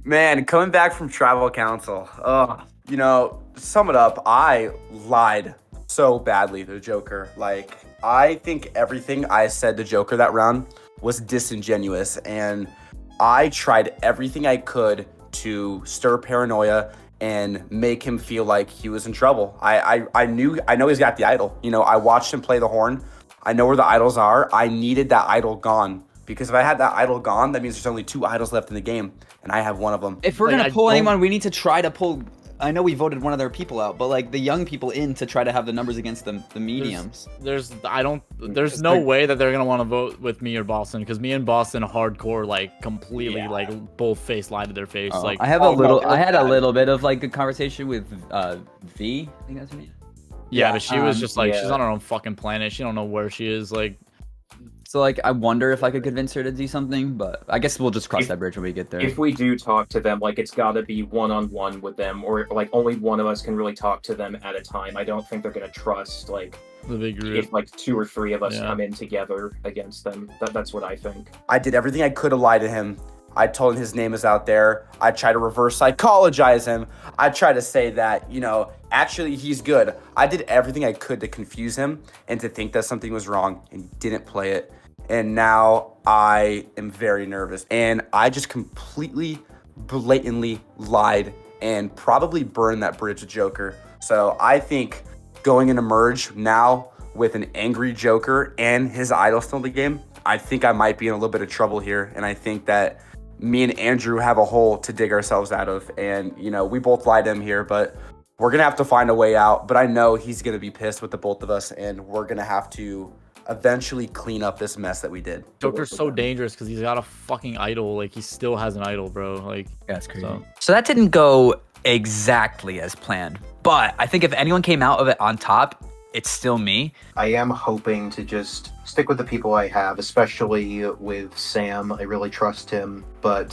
Man, coming back from tribal council, to sum it up, I lied so badly to Joker. Like, I think everything I said to Joker that round was disingenuous, and I tried everything I could to stir paranoia and make him feel like he was in trouble. I know he's got the idol. I watched him play the horn. I know where the idols are. I needed that idol gone. Because if I had that idol gone, that means there's only 2 idols left in the game, and I have one of them. If we're gonna pull anyone, we need to try to pull. I know we voted one of their people out, but like the young people in to try to have the numbers against the mediums. There's no way that they're gonna want to vote with me or Boston, because me and Boston hardcore like completely like both face lied to their face. Like I had a little bit of like a conversation with V. I think that's her name. Yeah, but she was just like she's on her own fucking planet. She don't know where she is. Like. So, like, I wonder if I could convince her to do something, but I guess we'll just cross that bridge when we get there. If we do talk to them, like, it's got to be one-on-one with them, or, like, only one of us can really talk to them at a time. I don't think they're going to trust, like, the big group. If, like, 2 or 3 of us come in together against them. That's what I think. I did everything I could to lie to him. I told him his name is out there. I tried to reverse psychologize him. I tried to say that, actually he's good. I did everything I could to confuse him and to think that something was wrong, and he didn't play it. And now I am very nervous. And I just completely, blatantly lied and probably burned that bridge with Joker. So I think going into Merge now with an angry Joker and his idol still in the game, I think I might be in a little bit of trouble here. And I think that me and Andrew have a hole to dig ourselves out of. And, we both lied to him here, but we're going to have to find a way out. But I know he's going to be pissed with the both of us, and we're going to have to eventually clean up this mess that we did. Joker's so dangerous because he's got a fucking idol. Like, he still has an idol, bro. Like, that's crazy. So that didn't go exactly as planned, but I think if anyone came out of it on top, it's still me. I am hoping to just stick with the people I have, especially with Sam. I really trust him, but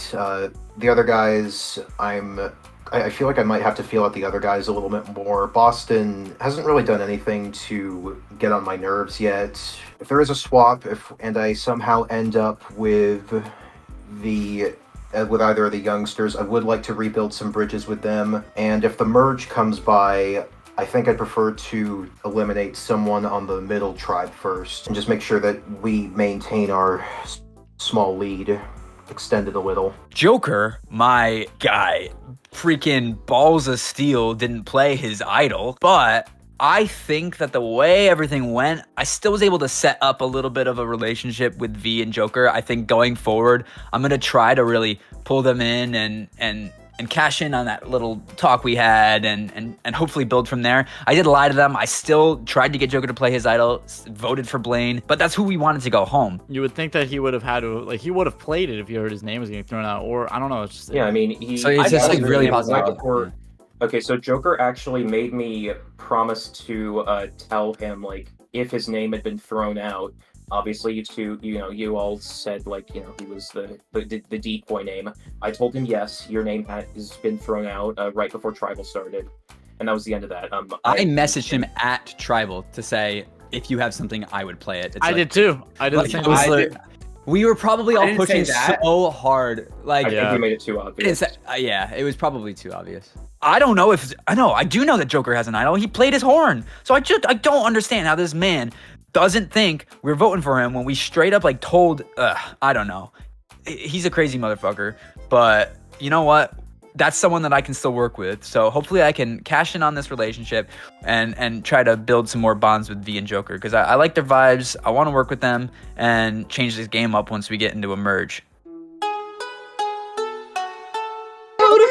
the other guys, I feel like I might have to feel out the other guys a little bit more. Boston hasn't really done anything to get on my nerves yet. If there is a swap, and I somehow end up with either of the youngsters, I would like to rebuild some bridges with them. And if the merge comes by, I think I'd prefer to eliminate someone on the middle tribe first, and just make sure that we maintain our small lead extended a little. Joker, my guy, freaking balls of steel, didn't play his idol, but I think that the way everything went, I still was able to set up a little bit of a relationship with V and Joker. I think going forward, I'm going to try to really pull them in and cash in on that little talk we had and hopefully build from there. I did lie to them. I still tried to get Joker to play his idol, voted for Blaine, but that's who we wanted to go home. You would think that he would have had to, like, he would have played it if he heard his name was getting thrown out, or I don't know. It's just, yeah, I mean, so it's just like really positive. Okay, so Joker actually made me promise to tell him, like, if his name had been thrown out. Obviously, you all said, like, he was the decoy name. I told him, yes, your name has been thrown out right before Tribal started. And that was the end of that. I messaged him at Tribal to say, if you have something, I would play it. I did too. I did the same thing. We were probably all pushing so hard. Like, I think you made it too obvious. Yeah, it was probably too obvious. I don't know if I do know that Joker has an idol. He played his horn. So I don't understand how this man doesn't think we're voting for him when we straight up like told, I don't know. He's a crazy motherfucker, but you know what? That's someone that I can still work with. So hopefully I can cash in on this relationship and try to build some more bonds with V and Joker, because I like their vibes. I want to work with them and change this game up once we get into a merge. Out of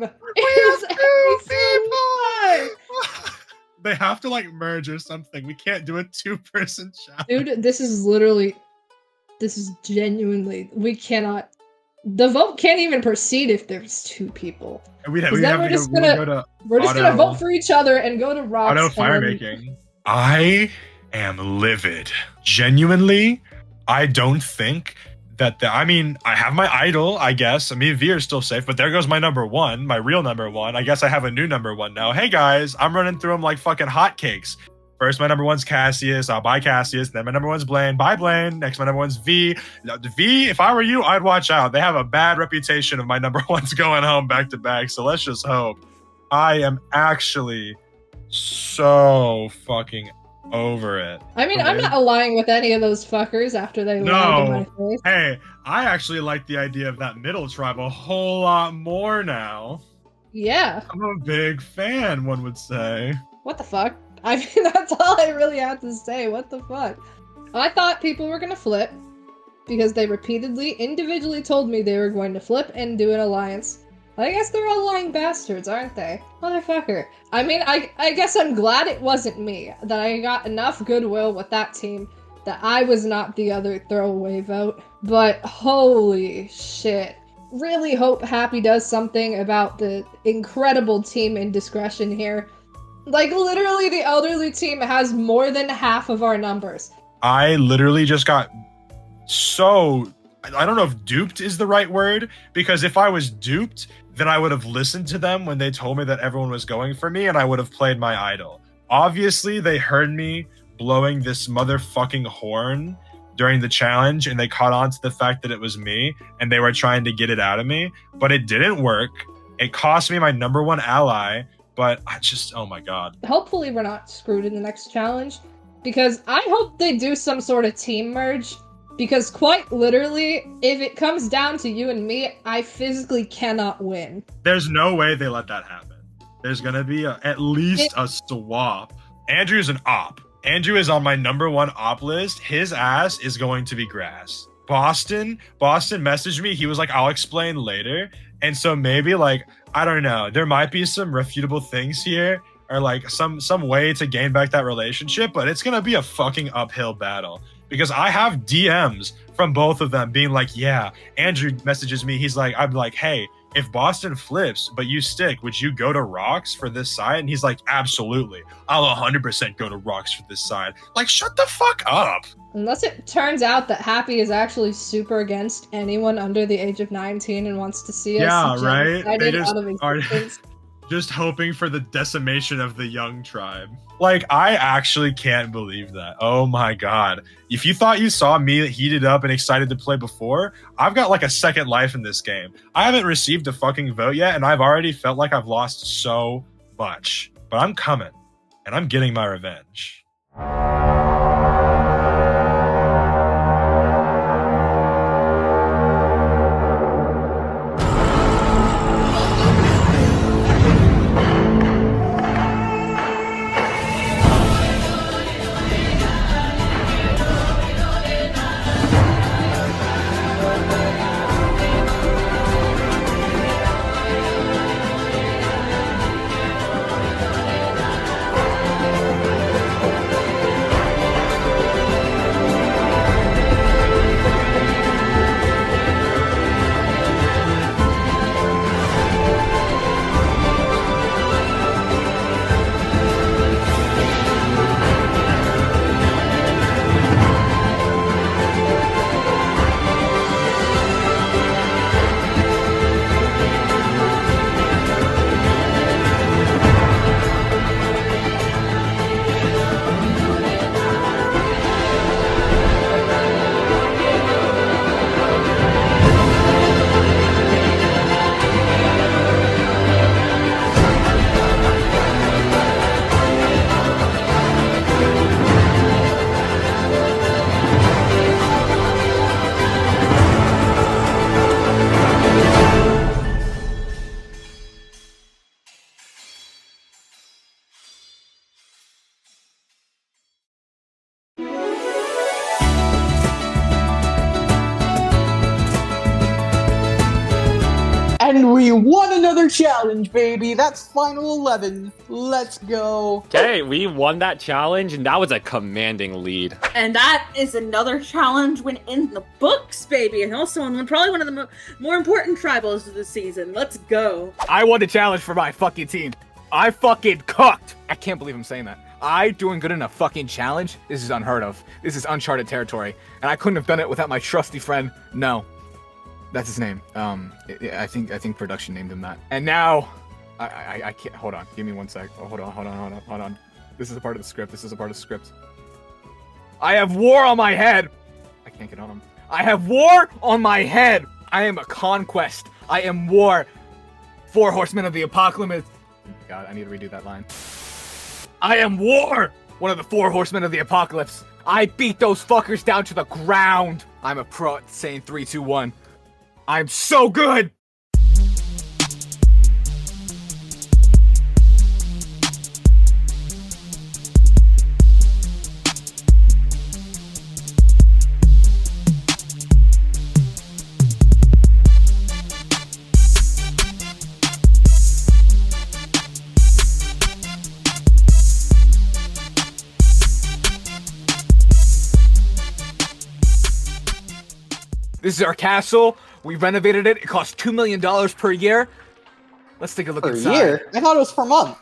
5! They have to like merge or something. We can't do a 2-person challenge. Dude, this is genuinely, we cannot. The vote can't even proceed if there's 2 people. We're just gonna vote for each other and go to rocks. Auto fire making. I am livid. Genuinely, I don't think that I have my idol, I guess. I mean, V is still safe, but there goes my number 1, my real number 1. I guess I have a new number 1 now. Hey guys, I'm running through them like fucking hotcakes. First, my number one's Cassius. I'll buy Cassius. Then my number one's Blaine. Buy Blaine. Next, my number one's V. Now, V, if I were you, I'd watch out. They have a bad reputation of my number ones going home back to back. So let's just hope. I am actually so fucking over it. I mean, I'm not allying with any of those fuckers after they lied in my face. Hey, I actually like the idea of that middle tribe a whole lot more now. Yeah. I'm a big fan, one would say. What the fuck? I mean, that's all I really have to say. What the fuck? I thought people were gonna flip because they repeatedly, individually told me they were going to flip and do an alliance. I guess they're all lying bastards, aren't they? Motherfucker. I mean, I guess I'm glad it wasn't me, that I got enough goodwill with that team that I was not the other throwaway vote. But holy shit. Really hope Happy does something about the incredible team indiscretion here. Like, literally, the elderly team has more than half of our numbers. I literally just got so... I don't know if duped is the right word, because if I was duped, then I would have listened to them when they told me that everyone was going for me, and I would have played my idol. Obviously, they heard me blowing this motherfucking horn during the challenge, and they caught on to the fact that it was me, and they were trying to get it out of me, but it didn't work. It cost me my number one ally, but I just, oh my god. Hopefully we're not screwed in the next challenge, because I hope they do some sort of team merge, because quite literally, if it comes down to you and me, I physically cannot win. There's no way they let that happen. There's gonna be at least a swap. Andrew's an op. Andrew is on my number one op list. His ass is going to be grass. Boston messaged me. He was like, I'll explain later. And so maybe, like, I don't know, there might be some refutable things here, or like some way to gain back that relationship, but it's gonna be a fucking uphill battle. Because I have DMs from both of them being like, yeah, Andrew messages me. He's like, I'm like, hey, if Boston flips, but you stick, would you go to Rocks for this side? And he's like, absolutely. I'll 100% go to Rocks for this side. Like, shut the fuck up. Unless it turns out that Happy is actually super against anyone under the age of 19 and wants to see us right? They just out of existence. Just hoping for the decimation of the young tribe. Like, I actually can't believe that. Oh my god. If you thought you saw me heated up and excited to play before, I've got like a second life in this game. I haven't received a fucking vote yet, and I've already felt like I've lost so much. But I'm coming, and I'm getting my revenge. And we won another challenge, baby! That's final 11. Let's go. Okay, we won that challenge, and that was a commanding lead. And that is another challenge win in the books, baby! And also on probably one of the more important tribals of the season. Let's go. I won the challenge for my fucking team. I fucking cooked! I can't believe I'm saying that. I doing good in a fucking challenge? This is unheard of. This is uncharted territory. And I couldn't have done it without my trusty friend. No. That's his name. I think production named him that. And now, I can't. Hold on. Give me 1 sec. Oh, hold on. This is a part of the script. This is a part of the script. I have war on my head. I can't get on him. I have war on my head. I am a conquest. I am war. 4 horsemen of the apocalypse. God, I need to redo that line. I am war. One of the 4 horsemen of the apocalypse. I beat those fuckers down to the ground. I'm a pro at saying 3, 2, 1. I'm so good. This is our castle. We renovated it. It cost $2 million per year. Let's take a look Per inside. year? I thought it was per month.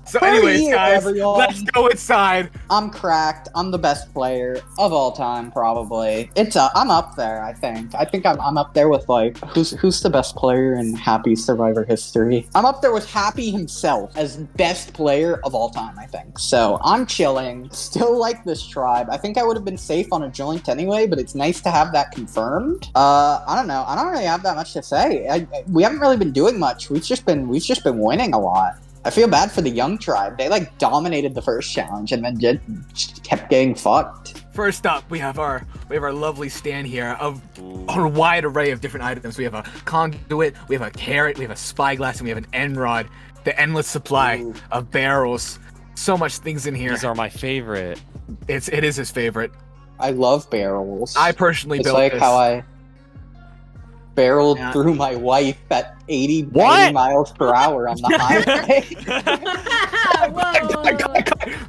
So Per anyways, year, guys, everyone. let's go inside. I'm cracked. I'm the best player of all time, probably. I'm up there. I think. I'm up there with like who's the best player in Happy Survivor history. I'm up there with Happy himself as best player of all time. I think. So I'm chilling. Still like this tribe. I think I would have been safe on a joint anyway, but it's nice to have that confirmed. I don't know. I don't really have that much to say. We haven't really been doing much. We've just been winning a lot. I feel bad for the young tribe. They like dominated the first challenge and then just kept getting fucked. First up, we have our lovely stand here of a wide array of different items. We have a conduit, we have a carrot, we have a spyglass, and we have an end rod. The endless supply of barrels. So much things in here. These are my favorite. It is his favorite. I love barrels. I personally It's built like this. how I barreled through my wife at 80 miles per hour on the highway.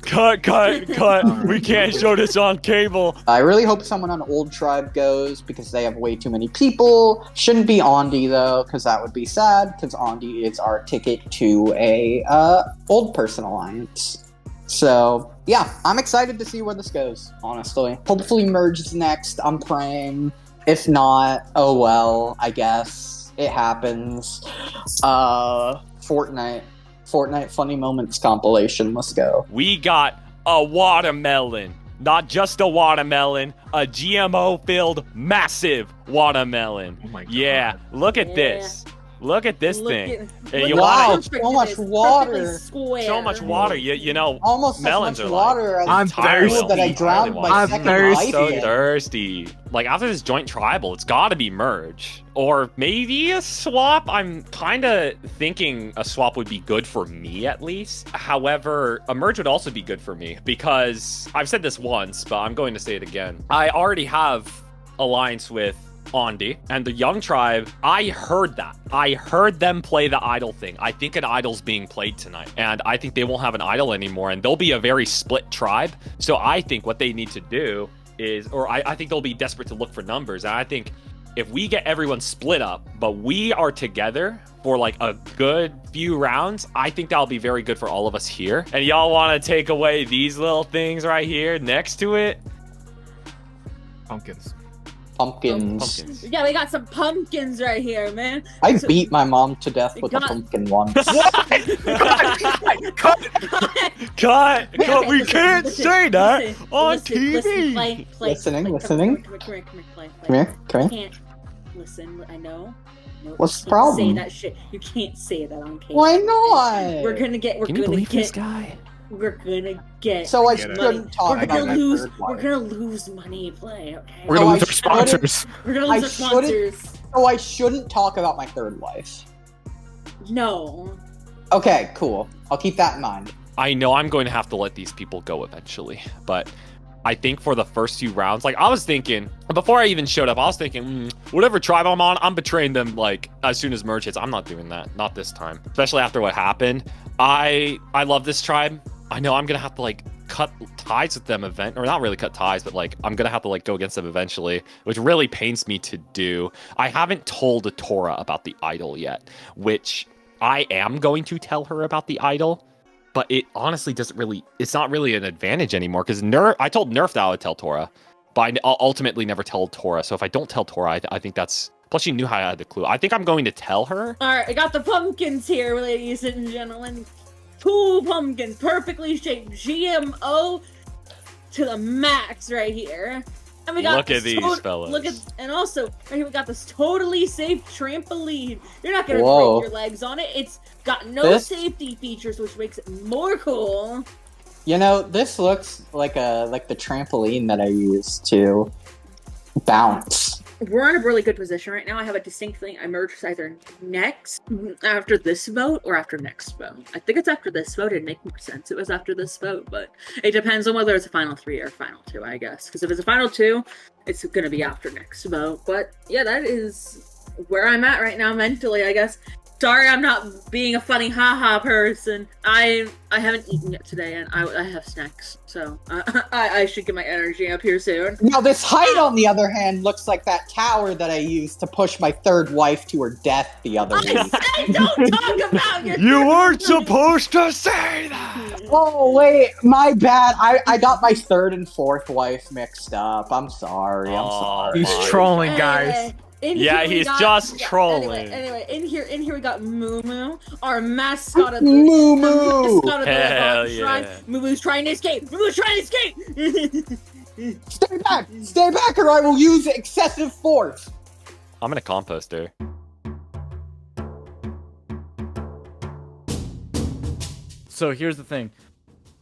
Cut. We can't show this on cable. I really hope someone on Old Tribe goes because they have way too many people. Shouldn't be Ondi though, because that would be sad, because Ondi is our ticket to a Old Person Alliance. So yeah, I'm excited to see where this goes, honestly. Hopefully Merge is next, I'm praying. If not, oh well, I guess. It happens. Fortnite Funny Moments compilation, let's go. We got a watermelon. Not just a watermelon, a GMO-filled massive watermelon. Oh my God. Yeah, look at this. Look at this thing. And you Wow, wanna- so much water. so much water. You know, Almost melons as are much water as I'm the pool that I thirsty. drowned my I'm second thirsty. life so in. thirsty. Like after this joint tribal, it's got to be merge or maybe a swap. I'm kind of thinking a swap would be good for me at least. However, a merge would also be good for me because I've said this once, but I'm going to say it again. I already have alliance with Ondi and the young tribe. I heard that. I heard them play the idol thing. I think an idol's being played tonight, and I think they won't have an idol anymore, and they'll be a very split tribe. So I think what they need to do is, or I think they'll be desperate to look for numbers, and I think if we get everyone split up, but we are together for like a good few rounds, I think that'll be very good for all of us here. And y'all want to take away these little things right here next to it? Pumpkins. Pumpkins. Yeah, we got some pumpkins right here, man. I beat my mom to death with a got- pumpkin once. Cut! We Listen, can't listen, say that listen, on listen, TV. Listen, play, Listening, play, listening. Come here, play. Come here, come You here. can't listen. I know. No, What's you the can't problem? Say that shit. You can't say that on cable. Why not? We're gonna get. Can you believe this guy? We're gonna get. So I Get it. shouldn't talk We're about gonna my lose. third We're wife. gonna lose money. Play. Okay. We're gonna So lose I our shouldn't- sponsors. We're gonna I lose our sponsors. So I shouldn't talk about my third wife. No. Okay, cool. I'll keep that in mind. I know I'm going to have to let these people go eventually, but I think for the first few rounds, like I was thinking, before I even showed up, I was thinking, whatever tribe I'm on, I'm betraying them like as soon as merge hits. I'm not doing that. Not this time. Especially after what happened. I love this tribe. I know I'm going to have to like cut ties with them or not really cut ties, but like I'm going to have to like go against them eventually, which really pains me to do. I haven't told Tora about the idol yet, which I am going to tell her about the idol. But it honestly doesn't really, it's not really an advantage anymore because I told Nerf that I would tell Tora, but I'll ultimately never tell Tora. So if I don't tell Tora, I think that's... Plus, she knew how I had the clue. I think I'm going to tell her. All right, I got the pumpkins here, ladies and gentlemen. 2 pumpkins, perfectly shaped, GMO to the max right here. And we got Look at these fellas. And also, right here we got this totally safe trampoline. You're not gonna Whoa. break your legs on it. It's got no This- safety features, which makes it more cool. You know, this looks like the trampoline that I use to bounce. We're in a really good position right now. I have a distinct feeling I merged either after this vote or after next vote. I think it's after this vote. It'd make more sense. It was after this vote, but it depends on whether it's a final 3 or final 2, I guess. Because if it's a final 2, it's going to be after next vote. But yeah, that is where I'm at right now mentally, I guess. Sorry, I'm not being a funny haha person. I haven't eaten yet today, and I have snacks, so I should get my energy up here soon. Now, this height, on the other hand, looks like that tower that I used to push my 3rd wife to her death the other week. I don't talk about your You weren't supposed to say that! Oh, wait, my bad. I got my 3rd and 4th wife mixed up. I'm sorry. He's trolling, guys. Yeah, he's just trolling. Anyway, in here we got Moo Moo, our mascot of the Moo Moo! Hell yeah. Moo Moo's trying to escape. Moo Moo's trying to escape. Stay back, or I will use excessive force. I'm gonna compost her. So here's the thing.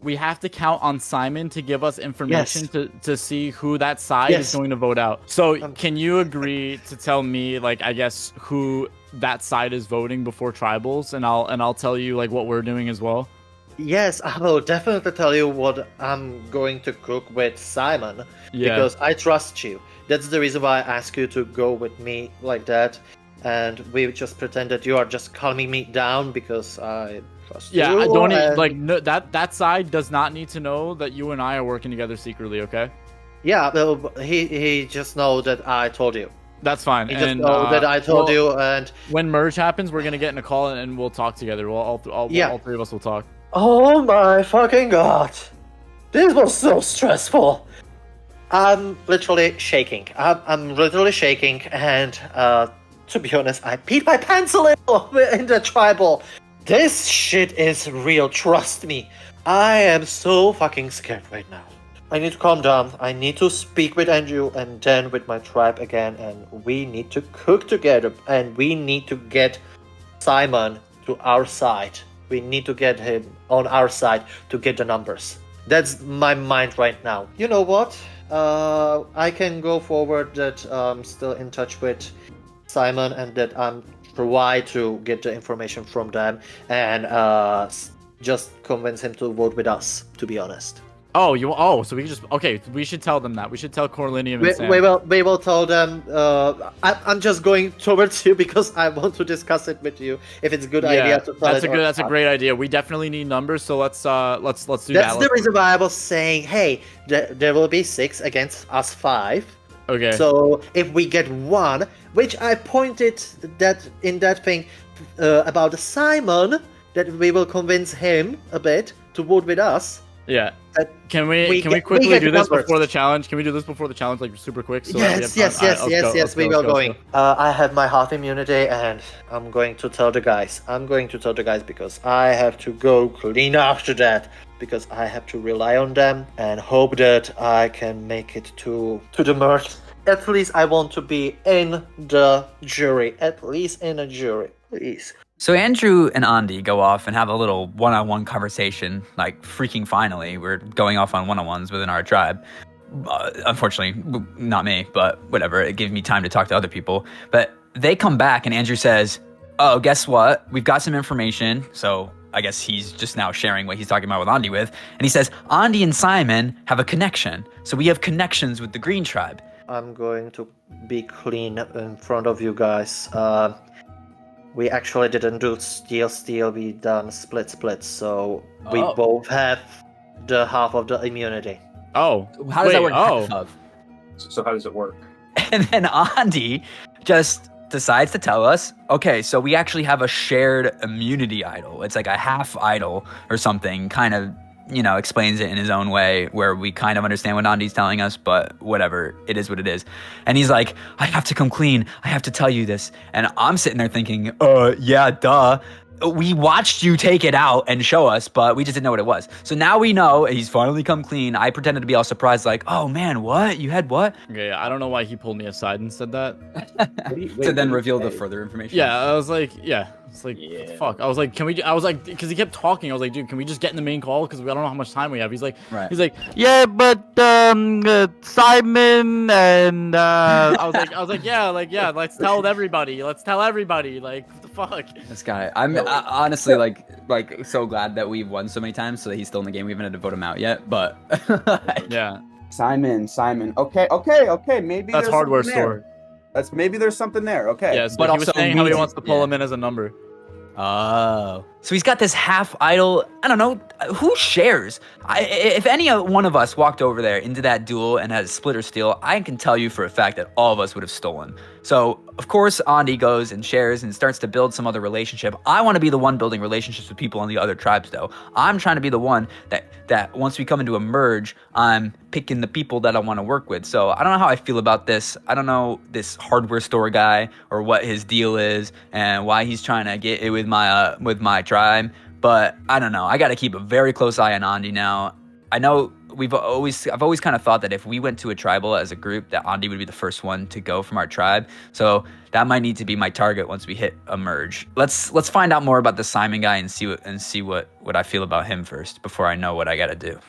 We have to count on Simon to give us information to see who that side is going to vote out. So can you agree to tell me, like, I guess, who that side is voting before tribals, and I'll tell you like what we're doing as well? Yes, I will definitely tell you what I'm going to cook with Simon, because I trust you. That's the reason why I ask you to go with me like that, and we just pretend that you are just calming me down because I trust you. Yeah, I don't and... like no, that side does not need to know that you and I are working together secretly. Okay? Yeah, well, he just know that I told you. That's fine. He just know that I told you, and when merge happens, we're gonna get in a call and we'll talk together. We'll all 3 of us will talk. Oh my fucking god. This was so stressful. I'm literally shaking. I'm literally shaking, and to be honest, I peed my pants a little in the tribal. This shit is real, trust me. I am so fucking scared right now. I need to calm down. I need to speak with Andrew and then with my tribe again, and we need to cook together, and we need to get Simon to our side. We need to get him on our side to get the numbers. That's my mind right now. You know what? I can go forward that I'm still in touch with Simon and that I'm try to get the information from them and just convince him to vote with us, to be honest. So we should tell them that. We should tell Corlinium and Sam. We will tell them. I'm just going towards you because I want to discuss it with you. If it's a good idea to tell that's a great idea. We definitely need numbers, so let's do that. That's the reason why I was saying, hey, there will be 6 against us 5. Okay. So if we get 1, which I pointed that in that thing about Simon, that we will convince him a bit to vote with us. Yeah. Can we quickly do this before the challenge? Can we do this before the challenge, like super quick? So yes. We will going. I have my half immunity, and I'm going to tell the guys. Because I have to go clean after that. Because I have to rely on them and hope that I can make it to the merge. At least I want to be in the jury. At least in a jury, please. So Andrew and Andy go off and have a little one-on-one conversation, like freaking finally. We're going off on one-on-ones within our tribe. Unfortunately, not me, but whatever. It gave me time to talk to other people. But they come back and Andrew says, oh, guess what? We've got some information. So I guess he's just now sharing what he's talking about with Andy with. And he says, Andy and Simon have a connection. So we have connections with the Green Tribe. I'm going to be clean in front of you guys. We actually didn't do steal, we done split, so we both have the half of the immunity. Oh, how does that work? So how does it work? And then Andy just decides to tell us, okay, so we actually have a shared immunity idol. It's like a half idol or something, kind of explains it in his own way where we kind of understand what Andy's telling us, but whatever, it is what it is. And he's like, I have to come clean. I have to tell you this. And I'm sitting there thinking, yeah, duh. We watched you take it out and show us, but we just didn't know what it was. So now we know he's finally come clean. I pretended to be all surprised, like, oh man, what? You had what? Okay, I don't know why he pulled me aside and said that. To then reveal the further information. Yeah, I was like, it's like, what the fuck. I was like, because he kept talking. I was like, dude, can we just get in the main call? Because I don't know how much time we have. He's like, yeah, but Simon and I was like, yeah, let's tell everybody. Like, what the fuck? This guy, I'm honestly like so glad that we've won so many times, so that he's still in the game. We haven't had to vote him out yet, but yeah. Simon. Okay. Maybe that's there's hardware something there. store. Maybe there's something there. Okay. Yeah, but he was saying how he wants to pull him in as a number. Oh, so he's got this half idol. I don't know who shares. If any one of us walked over there into that duel and had a splitter steal, I can tell you for a fact that all of us would have stolen. So of course Andy goes and shares and starts to build some other relationship. I want to be the one building relationships with people on the other tribes, though. I'm trying to be the one that once we come into a merge, I'm picking the people that I want to work with. So I don't know how I feel about this. I don't know this hardware store guy or what his deal is and why he's trying to get it with my tribe. But I don't know. I got to keep a very close eye on Andy now. I know I've always kind of thought that if we went to a tribal as a group, that Andy would be the first one to go from our tribe. So that might need to be my target once we hit a merge. Let's find out more about the Simon guy and see what I feel about him first before I know what I got to do.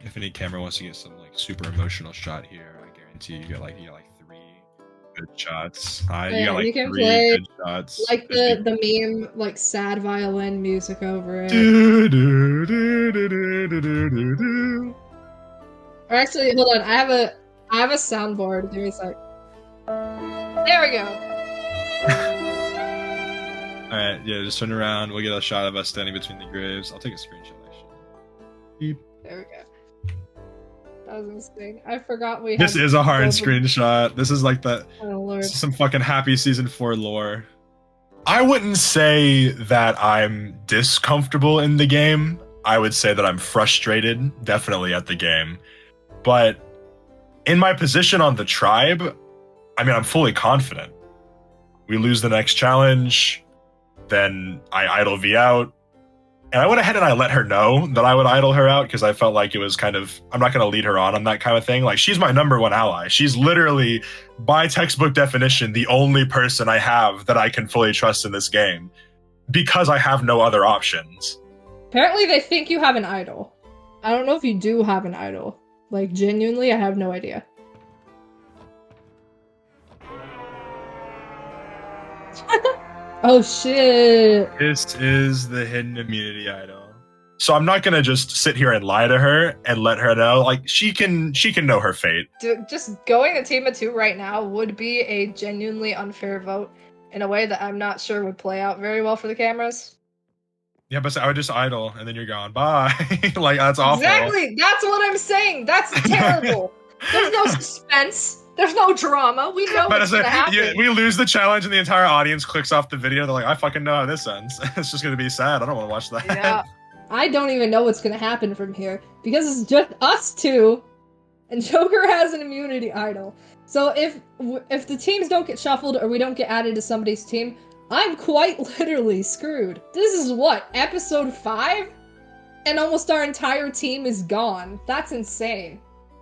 If any camera wants to get some like super emotional shot here, I guarantee you get like 3 good shots. You got like 3 good shots. Like the meme, like sad violin music over it. Do, do, do, do, do, do, do, do. Or actually, hold on. I have a soundboard. Give me a sec. There we go. All right, yeah, just turn around. We'll get a shot of us standing between the graves. I'll take a screenshot actually. Beep. There we go. That was a mistake. I forgot we. This is a hard screenshot. This is like the. Oh Lord. This is some fucking happy season 4 lore. I wouldn't say that I'm discomfortable in the game. I would say that I'm frustrated, definitely, at the game. But in my position on the tribe, I mean, I'm fully confident. We lose the next challenge, then I idle V out. And I went ahead and I let her know that I would idle her out because I felt like it was kind of, I'm not going to lead her on that kind of thing. Like, she's my number 1 ally. She's literally, by textbook definition, the only person I have that I can fully trust in this game because I have no other options. Apparently they think you have an idol. I don't know if you do have an idol. Like, genuinely, I have no idea. Oh shit. This is the hidden immunity idol. So I'm not gonna just sit here and lie to her and let her know. Like, she can know her fate. Dude, just going to team of 2 right now would be a genuinely unfair vote in a way that I'm not sure would play out very well for the cameras. Yeah, but I would just idle and then you're gone. Bye. Like, that's awful. Exactly. That's what I'm saying. That's terrible. There's no suspense. There's no drama. We know what's gonna happen. We lose the challenge and the entire audience clicks off the video. They're like, I fucking know how this ends. It's just gonna be sad. I don't want to watch that. Yeah. I don't even know what's gonna happen from here because it's just us 2, and Joker has an immunity idol. So if the teams don't get shuffled or we don't get added to somebody's team, I'm quite literally screwed. This is what, episode 5? And almost our entire team is gone. That's insane.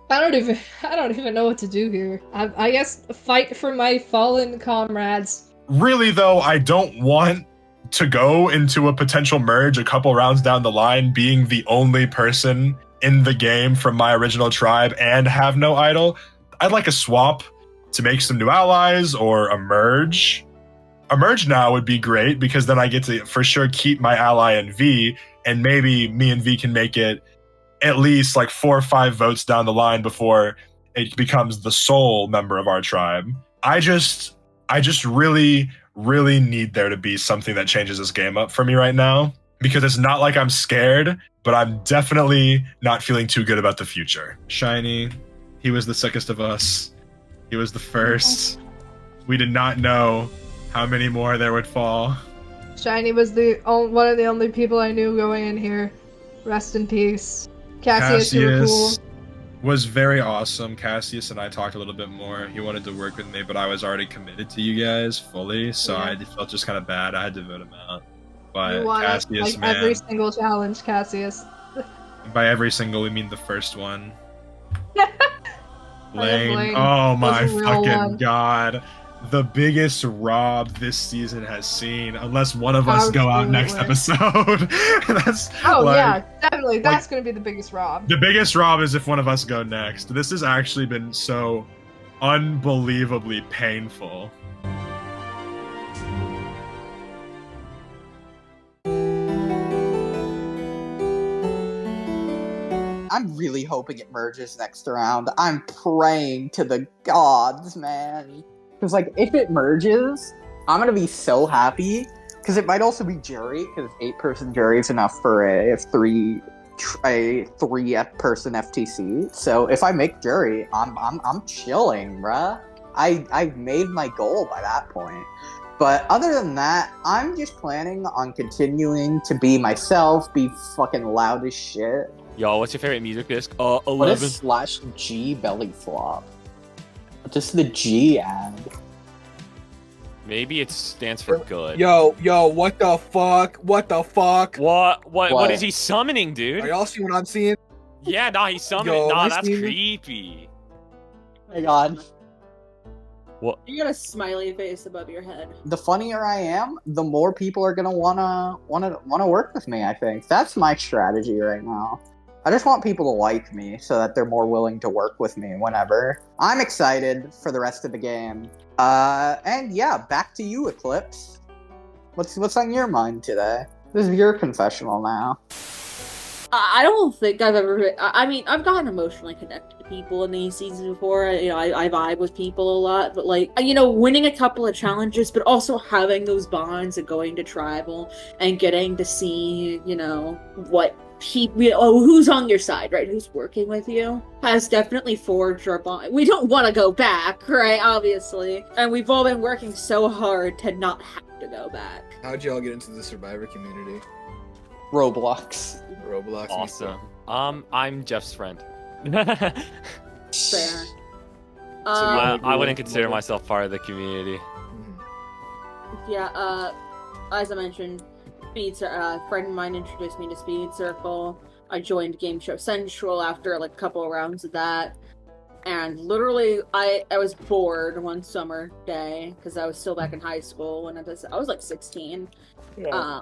I don't even know what to do here. I guess fight for my fallen comrades. Really though, I don't want to go into a potential merge a couple rounds down the line being the only person in the game from my original tribe and have no idol. I'd like a swap to make some new allies or a merge. A merge now would be great because then I get to for sure keep my ally in V, and maybe me and V can make it at least like 4 or 5 votes down the line before it becomes the sole member of our tribe. I just really need there to be something that changes this game up for me right now, because it's not like I'm scared, but I'm definitely not feeling too good about the future. Shiny, he was the sickest of us. He was the first. We did not know how many more there would fall. Shiny was one of the only people I knew going in here. Rest in peace. Cassius, you were cool. Was very awesome. Cassius and I talked a little bit more. He wanted to work with me, but I was already committed to you guys fully, so I felt just kind of bad. I had to vote him out. But You won Cassius, man. every single challenge, Cassius. By every single, we mean the first one. Lane. Oh my Was a real fucking one. god. The biggest rob this season has seen, unless one of us go out next episode. That's Yeah, definitely. That's gonna be the biggest rob. The biggest rob is if one of us go next. This has actually been so unbelievably painful. I'm really hoping it merges next round. I'm praying to the gods, man. Because, like, if it merges, I'm gonna be so happy. Because it might also be jury, because 8-person jury is enough for a 3-person FTC. So if I make jury, I'm chilling, bruh. I've made my goal by that point. But other than that, I'm just planning on continuing to be myself, be fucking loud as shit. Yo, what's your favorite music disc? 11. What is /G belly flop? What does the G add? Maybe it stands for good. Yo, what the fuck? What the fuck? What is he summoning, dude? Are y'all seeing what I'm seeing? Yeah, nah, he's summoning. Yo, nah, I that's see- creepy. Oh my god. What? You got a smiley face above your head. The funnier I am, the more people are gonna wanna work with me, I think. That's my strategy right now. I just want people to like me so that they're more willing to work with me whenever. I'm excited for the rest of the game. And yeah, back to you, Eclipse. What's on your mind today? This is your confessional now. I don't think I've ever. I mean, I've gotten emotionally connected to people in these seasons before. I vibe with people a lot, but like, winning a couple of challenges, but also having those bonds and going to tribal and getting to see, what who's on your side, right? Who's working with you has definitely forged our bond. We don't want to go back, right? Obviously, and we've all been working so hard to not have to go back. How'd y'all get into the Survivor community? Roblox. Roblox. Awesome. I'm Jeff's friend. Fair. I wouldn't consider myself part of the community. Yeah, as I mentioned, a friend of mine introduced me to Speed Circle. I joined Game Show Central after like a couple of rounds of that. And literally, I was bored one summer day because I was still back in high school when I was like 16. Yeah.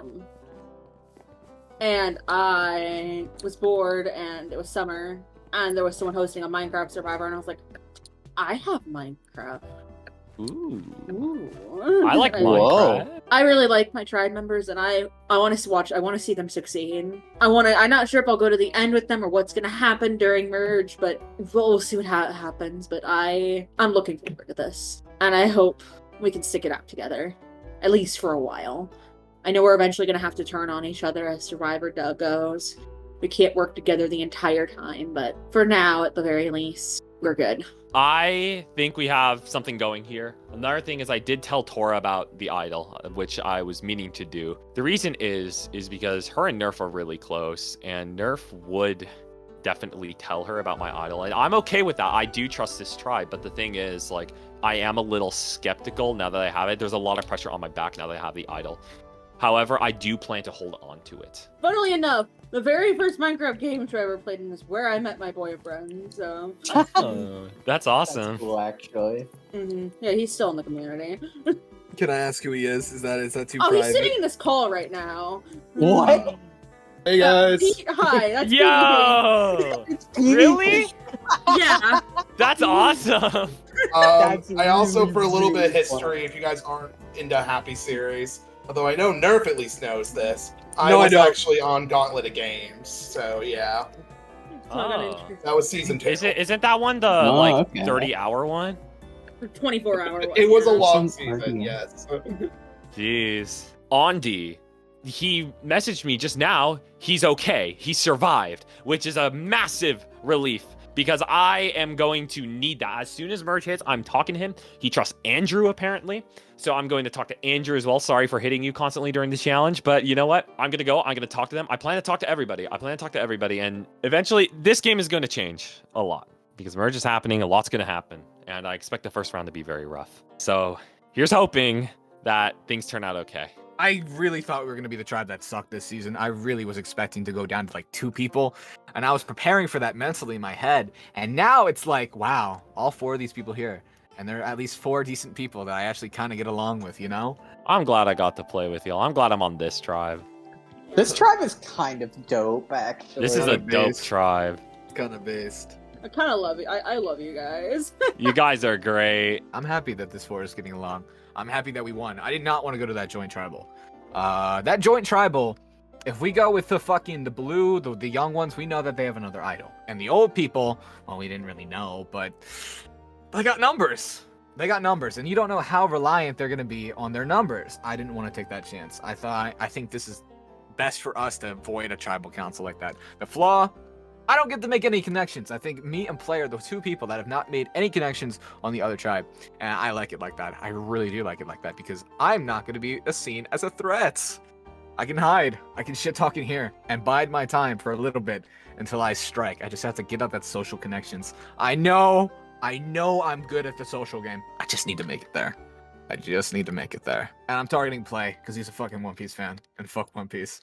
And I was bored, and it was summer, and there was someone hosting a Minecraft Survivor, and I was like, I have Minecraft. Ooh. Ooh. I like Minecraft. I really like my tribe members, and I want to see them succeed. I'm not sure if I'll go to the end with them or what's going to happen during merge, but we'll see what happens. But I'm looking forward to this, and I hope we can stick it out together, at least for a while. I know we're eventually going to have to turn on each other as Survivor goes. We can't work together the entire time, but for now, at the very least, we're good. I think we have something going here. Another thing is I did tell Tora about the idol, which I was meaning to do. The reason is because her and Nerf are really close, and Nerf would definitely tell her about my idol. And I'm okay with that. I do trust this tribe, but the thing is, like, I am a little skeptical now that I have it. There's a lot of pressure on my back now that I have the idol. However, I do plan to hold on to it. Funnily enough, the very first Minecraft game I ever played in is where I met my boyfriend, so... That's awesome. That's cool, actually. Yeah, he's still in the community. Can I ask who he is? Is that too Oh, private? he's sitting in this call right now. What? Hey guys. Hi, that's Yo! Really? Yeah. That's awesome. I also, for a little bit of history, if you guys aren't into Happy series, although I know Nerf at least knows this, I was actually on Gauntlet of Games, so yeah. Oh. That was season 2. Isn't that one the 30-hour one? 24-hour one. It was a long season, yes. Jeez. Ondi, he messaged me just now. He's okay. He survived, which is a massive relief because I am going to need that. As soon as merge hits, I'm talking to him. He trusts Andrew, apparently. So I'm going to talk to Andrew as well. Sorry for hitting you constantly during the challenge, but you know what? I'm going to go. I'm going to talk to them. I plan to talk to everybody. And eventually, this game is going to change a lot because merge is happening. A lot's going to happen. And I expect the first round to be very rough. So here's hoping that things turn out okay. I really thought we were going to be the tribe that sucked this season. I really was expecting to go down to like 2 people, and I was preparing for that mentally in my head. And now it's like, wow, all 4 of these people here, and there are at least 4 decent people that I actually kind of get along with, you know? I'm glad I got to play with y'all. I'm glad I'm on this tribe. This tribe is kind of dope, actually. This is a dope tribe. It's kind of based. I kind of love you. I love you guys. You guys are great. I'm happy that this 4 is getting along. I'm happy that we won. I did not want to go to that joint tribal. That joint tribal, if we go with the blue, the young ones, we know that they have another idol. And the old people, well, we didn't really know, but they got numbers. And you don't know how reliant they're going to be on their numbers. I didn't want to take that chance. I think this is best for us to avoid a tribal council like that. The flaw, I don't get to make any connections. I think me and Play are the 2 people that have not made any connections on the other tribe. And I like it like that. I really do like it like that because I'm not going to be seen as a threat. I can hide. I can shit talk in here and bide my time for a little bit until I strike. I just have to get up that social connections. I know I'm good at the social game. I just need to make it there. And I'm targeting Play because he's a fucking One Piece fan. And fuck One Piece.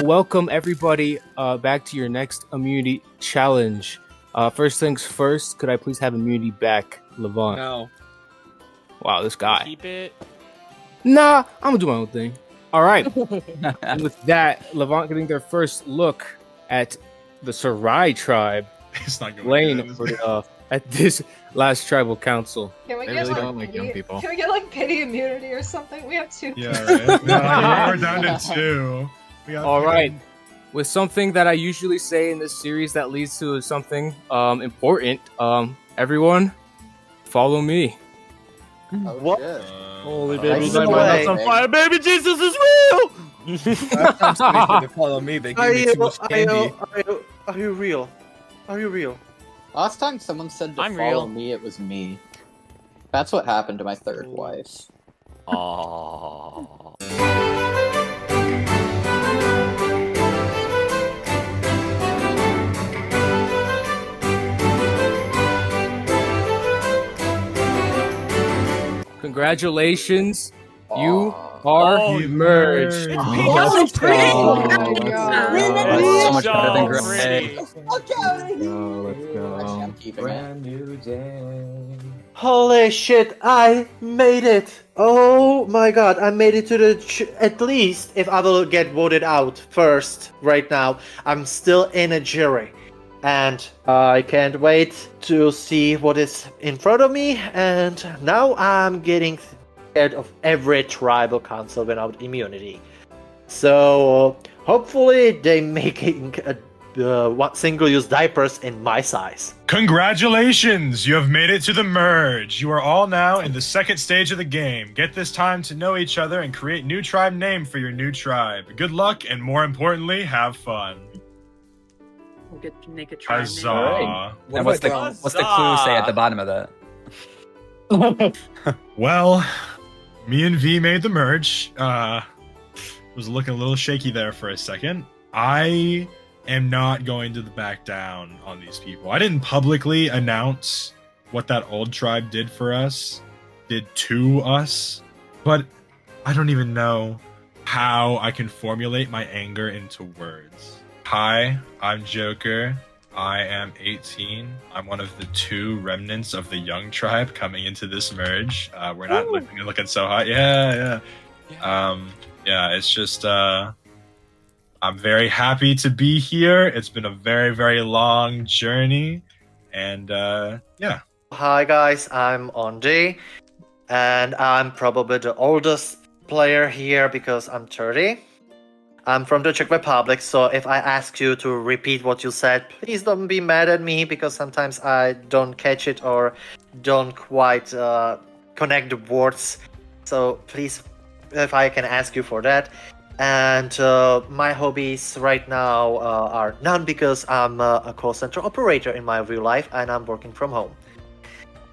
Welcome everybody back to your next immunity challenge. First things first, could I please have immunity back, Levant? No. Wow, this guy. Keep it. Nah, I'm gonna do my own thing. All right. And with that, Levant getting their first look at the Sarai tribe. It's not going Lane at this last tribal council. Can we They get really like don't like young pity- people. Can we get like pity immunity or something? We have 2. Yeah, right. No, we're down to 2. All right. With something that I usually say in this series that leads to something important, everyone, follow me. What? Holy baby, baby, my my house on fire. Baby Jesus is real! To follow me, they gave me too much candy. Are you real? Are you real? Last time someone said to I'm follow real. me, it was me. That's what happened to my 3rd wife. Aww. Congratulations, you are merged. Oh, so pretty! Oh my god. That's so much better than So Gray. pretty. Let's go. Actually, I'm keeping it. Brand new day. Holy shit, I made it! Oh my god, I made it to the at least if I will get voted out first right now, I'm still in a jury. And I can't wait to see what is in front of me, and now I'm getting scared of every tribal council without immunity. So hopefully they making single-use diapers in my size. Congratulations! You have made it to the merge. You are all now in the second stage of the game. Get this time to know each other and create new tribe name for your new tribe. Good luck, and more importantly, have fun. We'll get to make a try. Huzzah. And what's the clue say at the bottom of that? Well, me and V made the merge. Was looking a little shaky there for a second. I am not going to back down on these people. I didn't publicly announce what that old tribe did to us, but I don't even know how I can formulate my anger into words. Hi, I'm Joker. I am 18. I'm one of the 2 remnants of the young tribe coming into this merge. We're not looking so hot. Yeah. It's just I'm very happy to be here. It's been a very, very long journey. And yeah. Hi guys, I'm Ondi, and I'm probably the oldest player here because I'm 30. I'm from the Czech Republic, so if I ask you to repeat what you said, please don't be mad at me because sometimes I don't catch it or don't quite connect the words. So please if I can ask you for that. And my hobbies right now are none because I'm a call center operator in my real life and I'm working from home.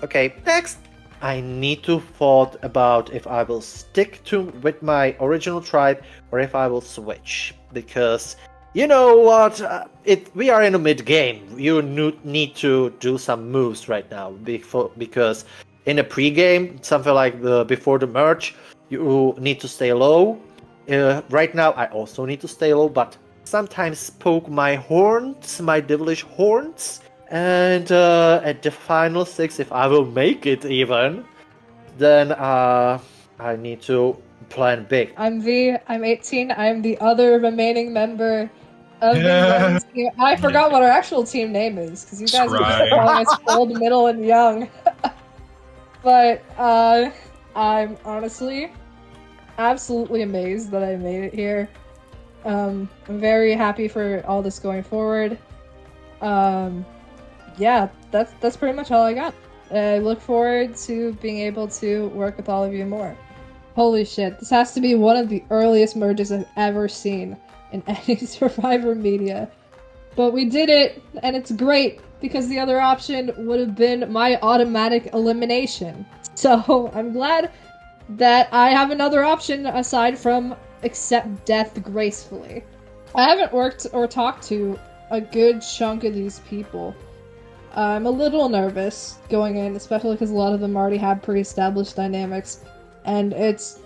Okay, next. I need to thought about if I will stick with my original tribe or if I will switch, because you know what, we are in a mid game. You need to do some moves right now because in a pre-game, something like before the merge, you need to stay low. Right now I also need to stay low, but sometimes poke my horns, my devilish horns. And at the final 6, if I will make it even, then I need to plan big. I'm V, I'm 18, I'm the other remaining member of the young team. I forgot what our actual team name is, because you guys are calling us old, middle, and young. But I'm honestly absolutely amazed that I made it here. I'm very happy for all this going forward. Yeah, that's pretty much all I got. I look forward to being able to work with all of you more. Holy shit, this has to be one of the earliest merges I've ever seen in any Survivor media. But we did it, and it's great, because the other option would have been my automatic elimination. So I'm glad that I have another option aside from accept death gracefully. I haven't worked or talked to a good chunk of these people. I'm a little nervous going in, especially because a lot of them already have pre-established dynamics, and it's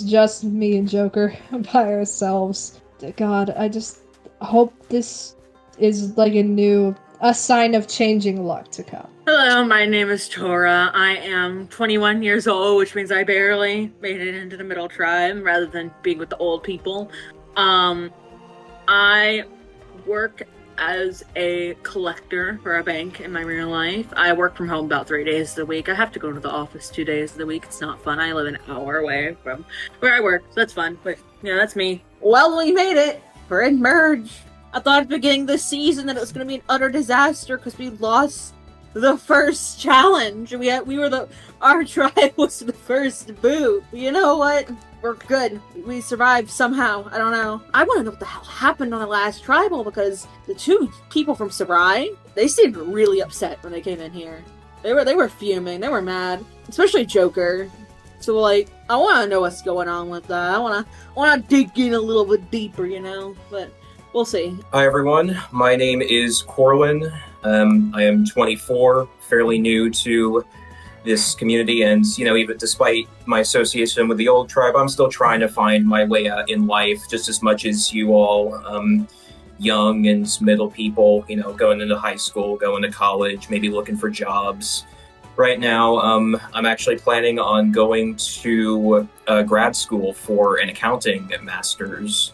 just me and Joker by ourselves. God, I just hope this is like a sign of changing luck to come. Hello, my name is Tora. I am 21 years old, which means I barely made it into the middle tribe rather than being with the old people. I work as a collector for a bank in my real life. I work from home about 3 days a week. I have to go to the office 2 days of the week. It's not fun. I live an hour away from where I work, so that's fun. But yeah, that's me. Well, we made it. We're in merge. I thought at the beginning of this season that it was going to be an utter disaster because we lost the first challenge. Our tribe was the first boot. You know what? We're good. We survived somehow. I don't know. I want to know what the hell happened on the last tribal, because the two people from Sarai, they seemed really upset when they came in here. They were fuming. They were mad, especially Joker. So like, I want to know what's going on with that. I want to dig in a little bit deeper, you know. But we'll see. Hi everyone, my name is Corwin. I am 24, fairly new to this community, and even despite my association with the old tribe, I'm still trying to find my way in life just as much as you all, young and middle people, going into high school, going to college, maybe looking for jobs. Right now, I'm actually planning on going to grad school for an accounting master's.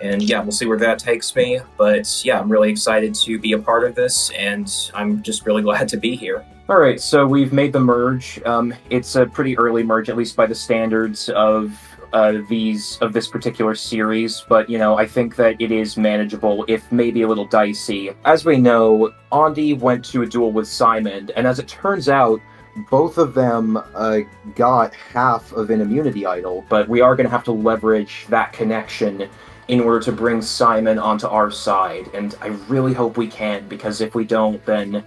And yeah, we'll see where that takes me. But yeah, I'm really excited to be a part of this, and I'm just really glad to be here. All right, so we've made the merge. It's a pretty early merge, at least by the standards of this particular series. But I think that it is manageable, if maybe a little dicey. As we know, Andi went to a duel with Simon, and as it turns out, both of them got half of an immunity idol. But we are going to have to leverage that connection in order to bring Simon onto our side, and I really hope we can, because if we don't, then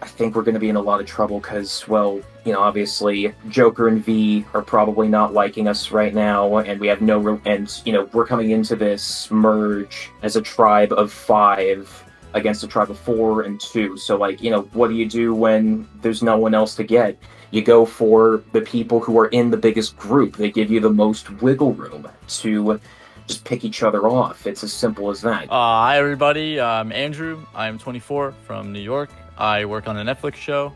I think we're going to be in a lot of trouble, because, well, obviously, Joker and V are probably not liking us right now, and we have we're coming into this merge as a tribe of 5 against a tribe of 4 and 2, so, what do you do when there's no one else to get? You go for the people who are in the biggest group. They give you the most wiggle room to just pick each other off. It's as simple as that. Hi everybody, I'm Andrew. I'm 24 from New York. I work on a Netflix show,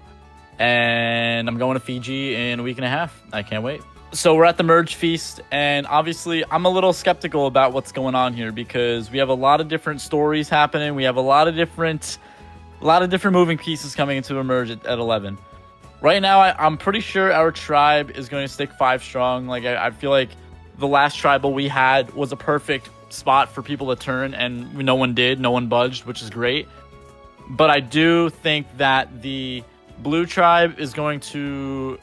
and I'm going to Fiji in a week and a half. I can't wait. So we're at the merge feast, and obviously I'm a little skeptical about what's going on here, because we have a lot of different stories happening. We have a lot of different moving pieces coming into a merge at 11. Right now, I'm pretty sure our tribe is going to stick 5 strong. I feel like the last tribal we had was a perfect spot for people to turn, and no one did. No one budged, which is great. But I do think that the Blue tribe is going to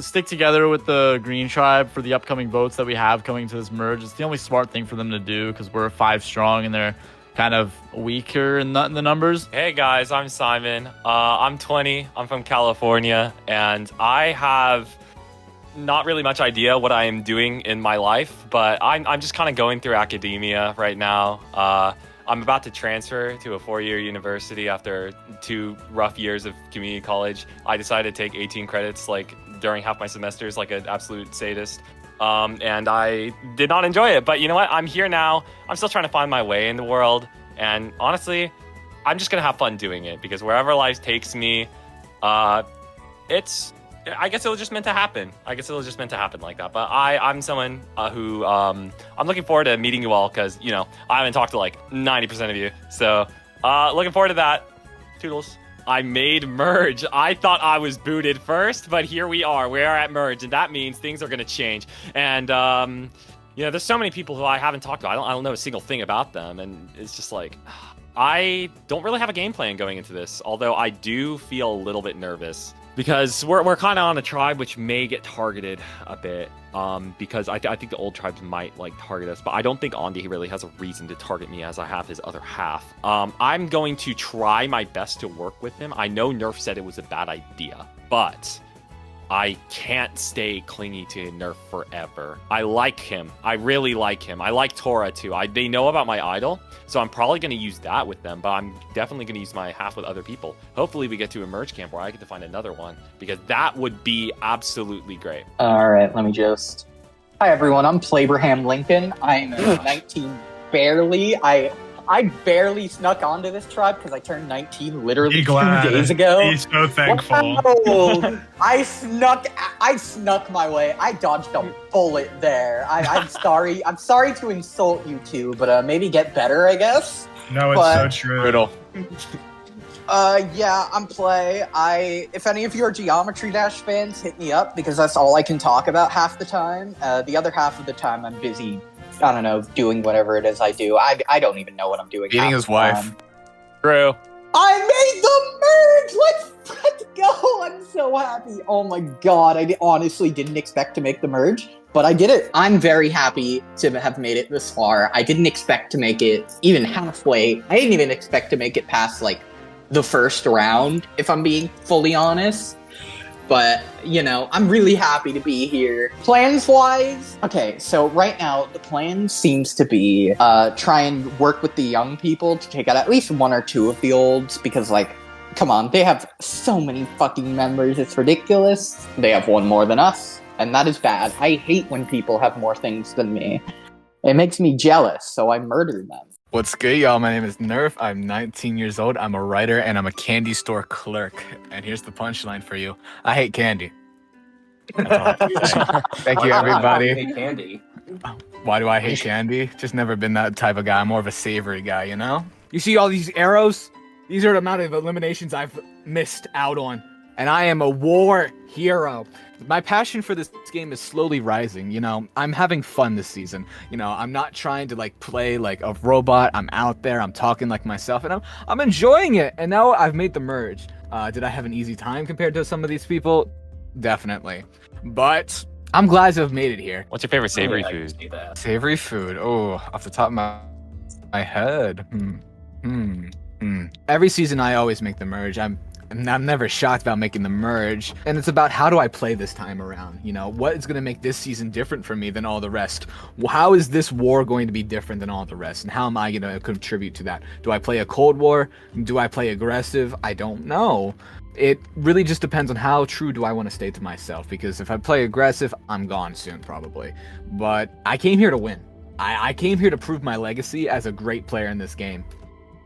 stick together with the green tribe for the upcoming votes that we have coming to this merge. It's the only smart thing for them to do because we're 5 strong and they're kind of weaker in the numbers. Hey guys, I'm Simon. I'm 20. I'm from California, and I have not really much idea what I am doing in my life, but I'm just kind of going through academia right now. I'm about to transfer to a 4-year university after 2 rough years of community college. I decided to take 18 credits like during half my semesters like an absolute sadist. And I did not enjoy it, but you know what? I'm here now. I'm still trying to find my way in the world, and honestly, I'm just gonna have fun doing it because wherever life takes me, I guess it was just meant to happen. I guess it was just meant to happen like that. But I'm someone who I'm looking forward to meeting you all because, you know, I haven't talked to like 90% of you. So looking forward to that. Toodles. I made merge. I thought I was booted first, but here we are. We are at merge, and that means things are going to change. And, you know, there's so many people who I haven't talked to. I don't know a single thing about them, and it's just like, I don't really have a game plan going into this, although I do feel a little bit nervous. Because we're kind of on a tribe which may get targeted a bit, because I think the old tribes might like target us, but I don't think Andy really has a reason to target me as I have his other half. I'm going to try my best to work with him. I know Nerf said it was a bad idea, but I can't stay clingy to Nerf forever. I like him. I really like him. I like Tora too. They know about my idol, so I'm probably going to use that with them, but I'm definitely going to use my half with other people. Hopefully we get to a merge camp where I get to find another one, because that would be absolutely great. All right, let me just... Hi, everyone. I'm Plabraham Lincoln. I'm 19 barely. I barely snuck onto this tribe because I turned 19 literally 2 days ago. He's so thankful. Wow. I snuck my way. I dodged a bullet there. I'm sorry. I'm sorry to insult you two, but maybe get better, I guess. No, it's so true. Riddle. Yeah, I'm Play. If any of you are Geometry Dash fans, hit me up because that's all I can talk about half the time. The other half of the time, I'm busy, I don't know, doing whatever it is I do. I don't even know what I'm doing. Beating his wife. True. I made the merge! Let's go! I'm so happy. Oh my god, I honestly didn't expect to make the merge, but I did it. I'm very happy to have made it this far. I didn't expect to make it even halfway. I didn't even expect to make it past, like, the first round, if I'm being fully honest. But, you know, I'm really happy to be here. Plans-wise, okay, so right now, the plan seems to be try and work with the young people to take out at least 1 or 2 of the olds, because, like, come on, they have so many fucking members, it's ridiculous. They have 1 more than us, and that is bad. I hate when people have more things than me. It makes me jealous, so I murder them. What's good, y'all? My name is Nerf. I'm 19 years old. I'm a writer, and I'm a candy store clerk. And here's the punchline for you. I hate candy. Thank you, everybody. I hate candy. Why do I hate candy? Just never been that type of guy. I'm more of a savory guy, you know? You see all these arrows? These are the amount of eliminations I've missed out on. And I am a war hero. My passion for this game is slowly rising, you know? I'm having fun this season. You know, I'm not trying to, like, play like a robot. I'm out there, I'm talking like myself, and I'm enjoying it. And now I've made the merge. Did I have an easy time compared to some of these people? Definitely. But I'm glad to have made it here. What's your favorite savory food? Savory food? Oh, off the top of my head. Every season I always make the merge. I'm never shocked about making the merge, and it's about how do I play this time around, you know? What is going to make this season different for me than all the rest? How is this war going to be different than all the rest, and how am I going to contribute to that? Do I play a cold war? Do I play aggressive? I don't know. It really just depends on how true do I want to stay to myself, because if I play aggressive, I'm gone soon probably. But I came here to win. I came here to prove my legacy as a great player in this game,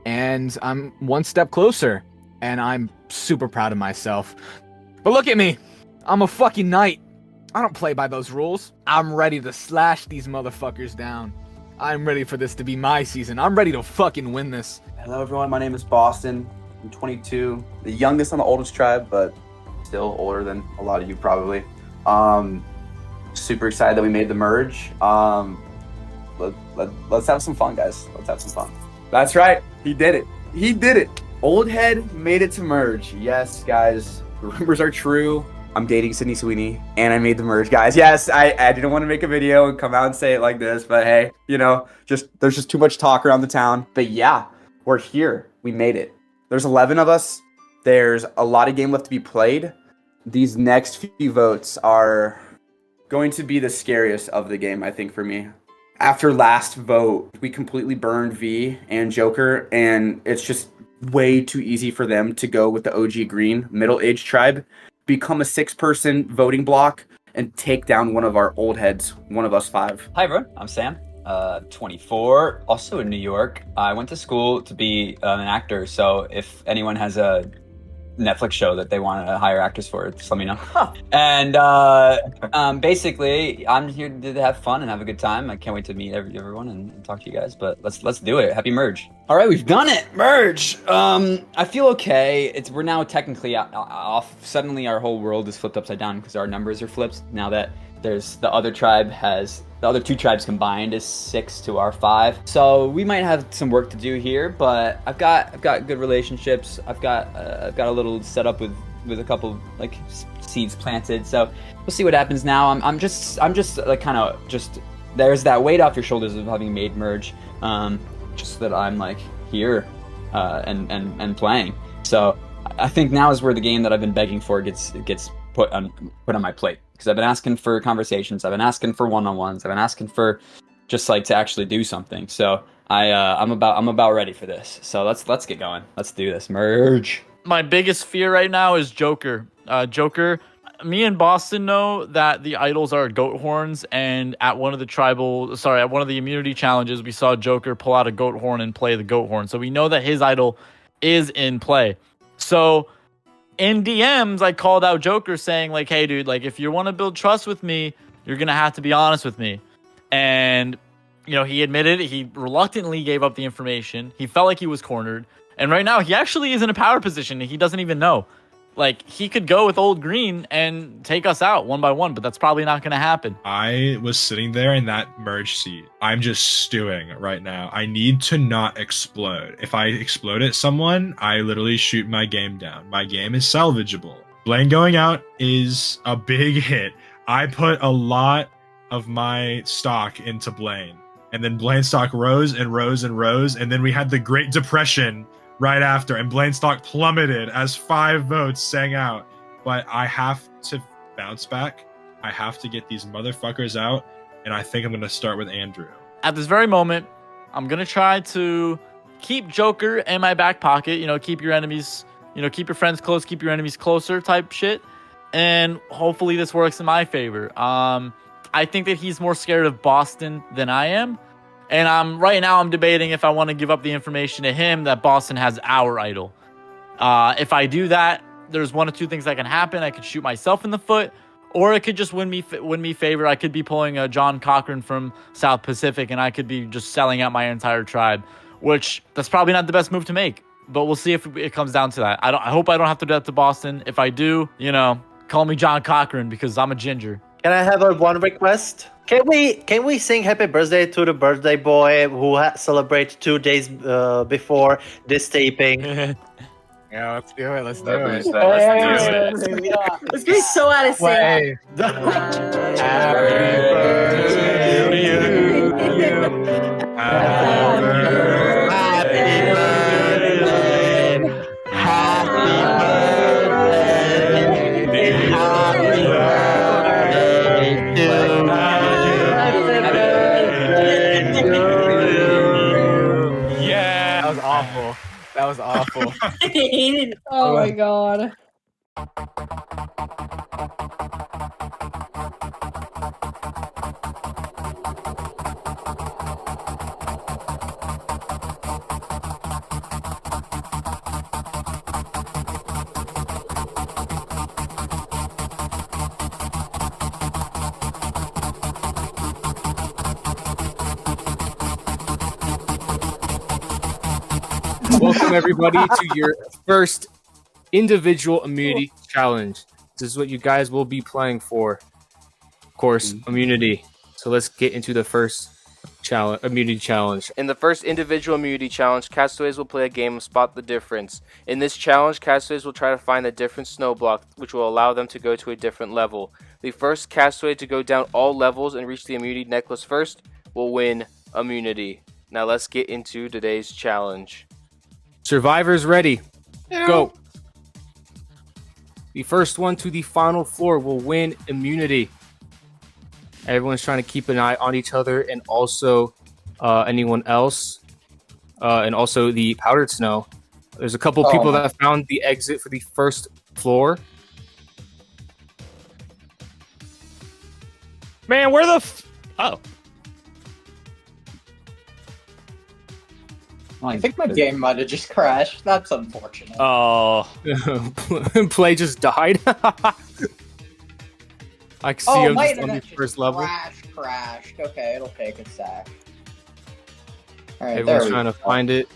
and I'm 1 step closer. And I'm super proud of myself. But look at me. I'm a fucking knight. I don't play by those rules. I'm ready to slash these motherfuckers down. I'm ready for this to be my season. I'm ready to fucking win this. Hello, everyone. My name is Boston. I'm 22. The youngest on the oldest tribe, but still older than a lot of you probably. Super excited that we made the merge. Let's have some fun, guys. Let's have some fun. That's right. He did it. He did it. Old Head made it to merge. Yes, guys. rumors are true. I'm dating Sydney Sweeney, and I made the merge, guys. Yes, I didn't want to make a video and come out and say it like this, but hey, you know, there's just too much talk around the town. But yeah, we're here. We made it. There's 11 of us. There's a lot of game left to be played. These next few votes are going to be the scariest of the game, I think, for me. After last vote, we completely burned V and Joker, and it's just way too easy for them to go with the OG Green middle-aged tribe, become a 6-person voting block, and take down one of our old heads, one of us 5. Hi everyone, I'm Sam, 24, also in New York. I went to school to be an actor, so if anyone has a Netflix show that they want to hire actors for, just let me know. And basically, I'm here to have fun and have a good time. I can't wait to meet everyone and talk to you guys. But let's do it. Happy merge! All right, we've done it. Merge. I feel okay. We're now technically off. Suddenly, our whole world is flipped upside down because our numbers are flipped now that there's the other two tribes combined is 6 to our 5. So we might have some work to do here, but I've got good relationships. I've got a little setup with a couple like seeds planted. So we'll see what happens now. I'm just like kind of just there's that weight off your shoulders of having made merge. Just that I'm like here and playing. So I think now is where the game that I've been begging for gets put on my plate. Because I've been asking for conversations, I've been asking for one-on-ones, I've been asking for just like to actually do something. So I'm about ready for this. So let's get going. Let's do this. Merge. My biggest fear right now is Joker. Joker. Me and Boston know that the idols are goat horns, and at one of the immunity challenges, we saw Joker pull out a goat horn and play the goat horn. So we know that his idol is in play. So in DMs, I called out Joker saying like, hey, dude, like if you want to build trust with me, you're going to have to be honest with me. And, you know, he admitted he reluctantly gave up the information. He felt like he was cornered. And right now he actually is in a power position. He doesn't even know. Like, he could go with old green and take us out one by one, but that's probably not going to happen. I was sitting there in that merge seat. I'm just stewing right now. I need to not explode. If I explode at someone, I literally shoot my game down. My game is salvageable. Blaine going out is a big hit. I put a lot of my stock into Blaine. And then Blaine's stock rose and rose and rose. And then we had the Great Depression right after, and Blaine's stock plummeted as 5 votes sang out. But I have to bounce back. I have to get these motherfuckers out, and I think I'm going to start with Andrew. At this very moment, I'm going to try to keep Joker in my back pocket, you know, keep your enemies, you know, keep your friends close, keep your enemies closer type shit, and hopefully this works in my favor. I think that he's more scared of Boston than I am. And right now I'm debating if I want to give up the information to him that Boston has our idol. If I do that, there's one of two things that can happen. I could shoot myself in the foot, or it could just win me favor. I could be pulling a John Cochran from South Pacific, and I could be just selling out my entire tribe, which that's probably not the best move to make. But we'll see if it comes down to that. I hope I don't have to do that to Boston. If I do, you know, call me John Cochran because I'm a ginger. Can I have one request? Can we sing happy birthday to the birthday boy who celebrated 2 days before this taping? Yeah, let's do it. Let's do it. It's getting so out of sync. Happy birthday to you. Happy birthday. Happy birthday. Happy birthday to you. Yeah. That was awful. That was awful. Oh my god. Welcome everybody to your first individual immunity challenge. This is what you guys will be playing for. Of course, immunity. So let's get into the first immunity challenge. In the first individual immunity challenge, castaways will play a game of Spot the Difference. In this challenge, castaways will try to find a different snow block, which will allow them to go to a different level. The first castaway to go down all levels and reach the immunity necklace first will win immunity. Now let's get into today's challenge. Survivors ready. Go. The first one to the final floor will win immunity. Everyone's trying to keep an eye on each other and also anyone else. And also the powdered snow. There's a couple people that found the exit for the first floor. Man, where the Oh. I think my game might have just crashed. That's unfortunate. Oh. Play just died. I see him just on the first level. Crashed. Okay, it'll take a sec. Alright, everyone's trying to find it.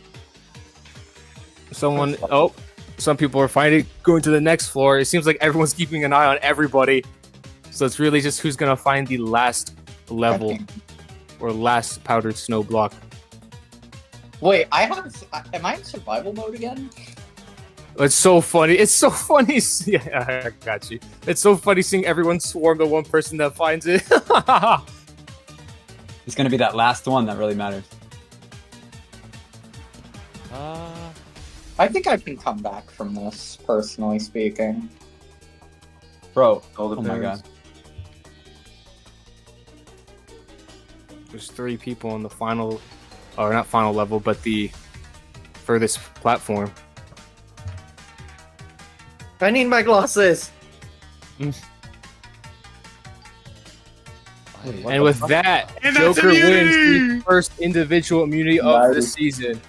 Some people are finding it, going to the next floor. It seems like everyone's keeping an eye on everybody. So it's really just who's gonna find the last level or last powdered snow block. Wait, am I in survival mode again? It's so funny. It's so funny. Yeah, I got you. It's so funny seeing everyone swarm the one person that finds it. It's gonna be that last one that really matters. I think I can come back from this, personally speaking. Bro, oh my god. There's 3 people on the final, or not final level, but the furthest platform. I need my glasses. And with that, Joker wins the first individual immunity of the season.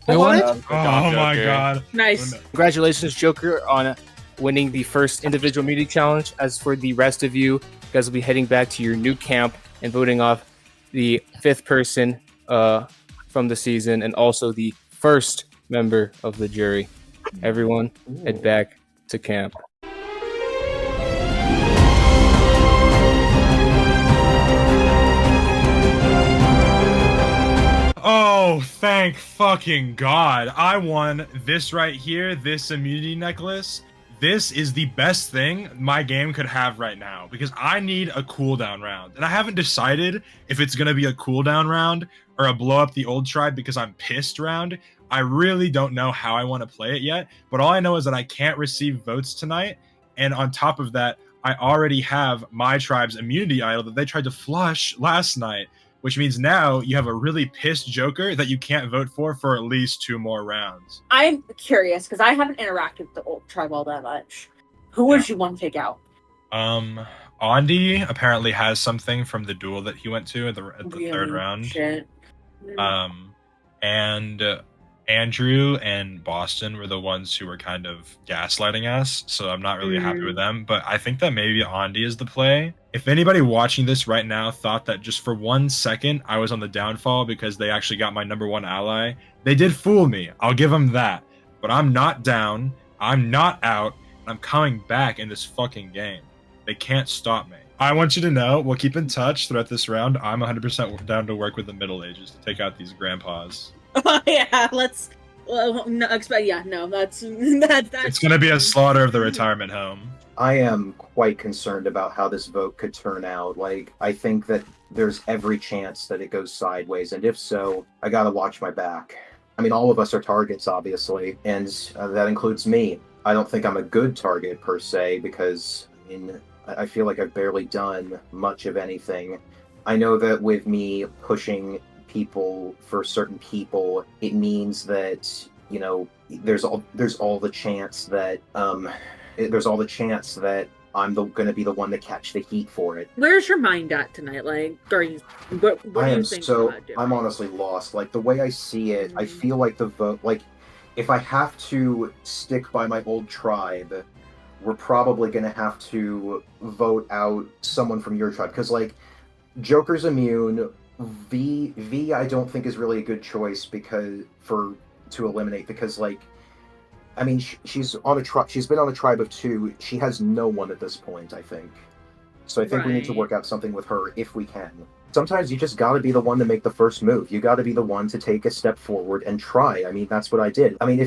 Oh my god. Nice. Congratulations, Joker, on winning the first individual immunity challenge. As for the rest of you, you guys will be heading back to your new camp and voting off the 5th person from the season and also the first member of the jury. Everyone, head back to camp. Oh, thank fucking God. I won this right here, this immunity necklace. This is the best thing my game could have right now because I need a cooldown round. And I haven't decided if it's going to be a cooldown round or a blow up the old tribe because I'm pissed round. I really don't know how I want to play it yet, but all I know is that I can't receive votes tonight. And on top of that, I already have my tribe's immunity idol that they tried to flush last night, which means now you have a really pissed Joker that you can't vote for at least 2 more rounds. I'm curious because I haven't interacted with the old tribe all that much. Who would you want to take out? Andy apparently has something from the duel that he went to at the Really? 3rd round. Shit. And Andrew and Boston were the ones who were kind of gaslighting us, so I'm not really happy with them. But I think that maybe Andy is the play. If anybody watching this right now thought that just for 1 second I was on the downfall because they actually got my #1 ally, they did fool me. I'll give them that. But I'm not down. I'm not out. And I'm coming back in this fucking game. They can't stop me. I want you to know, we'll keep in touch throughout this round. I'm 100% down to work with the Middle Ages to take out these grandpas. Yeah, let's. Well, no, that's It's gonna be a slaughter of the retirement home. I am quite concerned about how this vote could turn out. Like, I think that there's every chance that it goes sideways, and if so, I gotta watch my back. I mean, all of us are targets, obviously, and that includes me. I don't think I'm a good target, per se, because, I mean, I feel like I've barely done much of anything. I know that with me pushing people for certain people, it means that, you know, there's all the chance that I'm going to be the one to catch the heat for it. Where's your mind at tonight? Like, what are you thinking about doing? I'm honestly lost. Like, the way I see it, I feel like the vote, like, if I have to stick by my old tribe, we're probably going to have to vote out someone from your tribe. Because, like, Joker's immune. V I don't think is really a good choice to eliminate, because, like, I mean, she's on a tribe. She's been on a tribe of 2. She has no one at this point, I think. So I think we need to work out something with her if we can. sometimes you just gotta be the one to make the first move. You gotta be the one to take a step forward and try. I mean, that's what I did. I mean,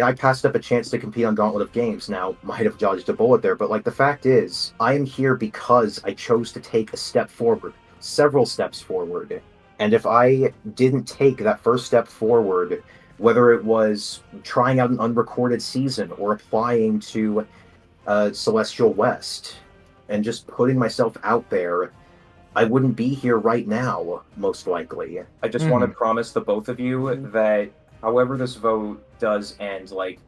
I passed up a chance to compete on Gauntlet of Games. Now, might have dodged a bullet there, but like the fact is, I am here because I chose to take a step forward, several steps forward. And if I didn't take that first step forward, whether it was trying out an unrecorded season or applying to Celestial West and just putting myself out there, I wouldn't be here right now, most likely. I just want to promise the both of you that however this vote does end, like,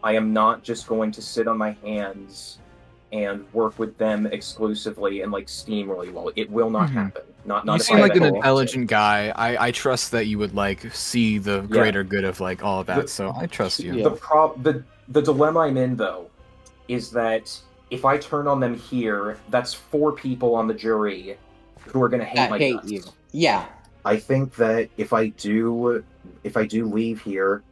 I am not just going to sit on my hands and work with them exclusively and like steam really well. It will not happen. Not You if seem I like an want intelligent guy. I trust that you would like see the greater good of like all of that. So I trust you. The dilemma I'm in though is that if I turn on them here, that's 4 people on the jury who are going to hate my guts. you. Yeah. I think that if I do leave here,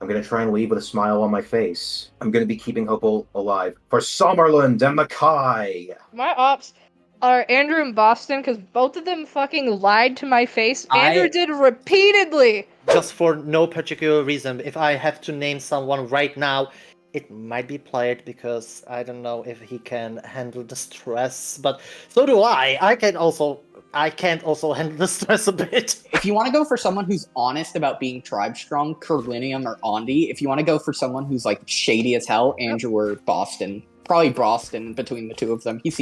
I'm going to try and leave with a smile on my face. I'm going to be keeping hope alive for Summerland and Mackay. My ops are Andrew and Boston because both of them fucking lied to my face. Andrew did repeatedly. Just for no particular reason, if I have to name someone right now, it might be Played because I don't know if he can handle the stress, but so do I. I can't also handle the stress a bit. If you want to go for someone who's honest about being tribe strong, Kerlinium or Ondi. If you want to go for someone who's like shady as hell, Andrew or Boston. Probably Boston between the two of them. He's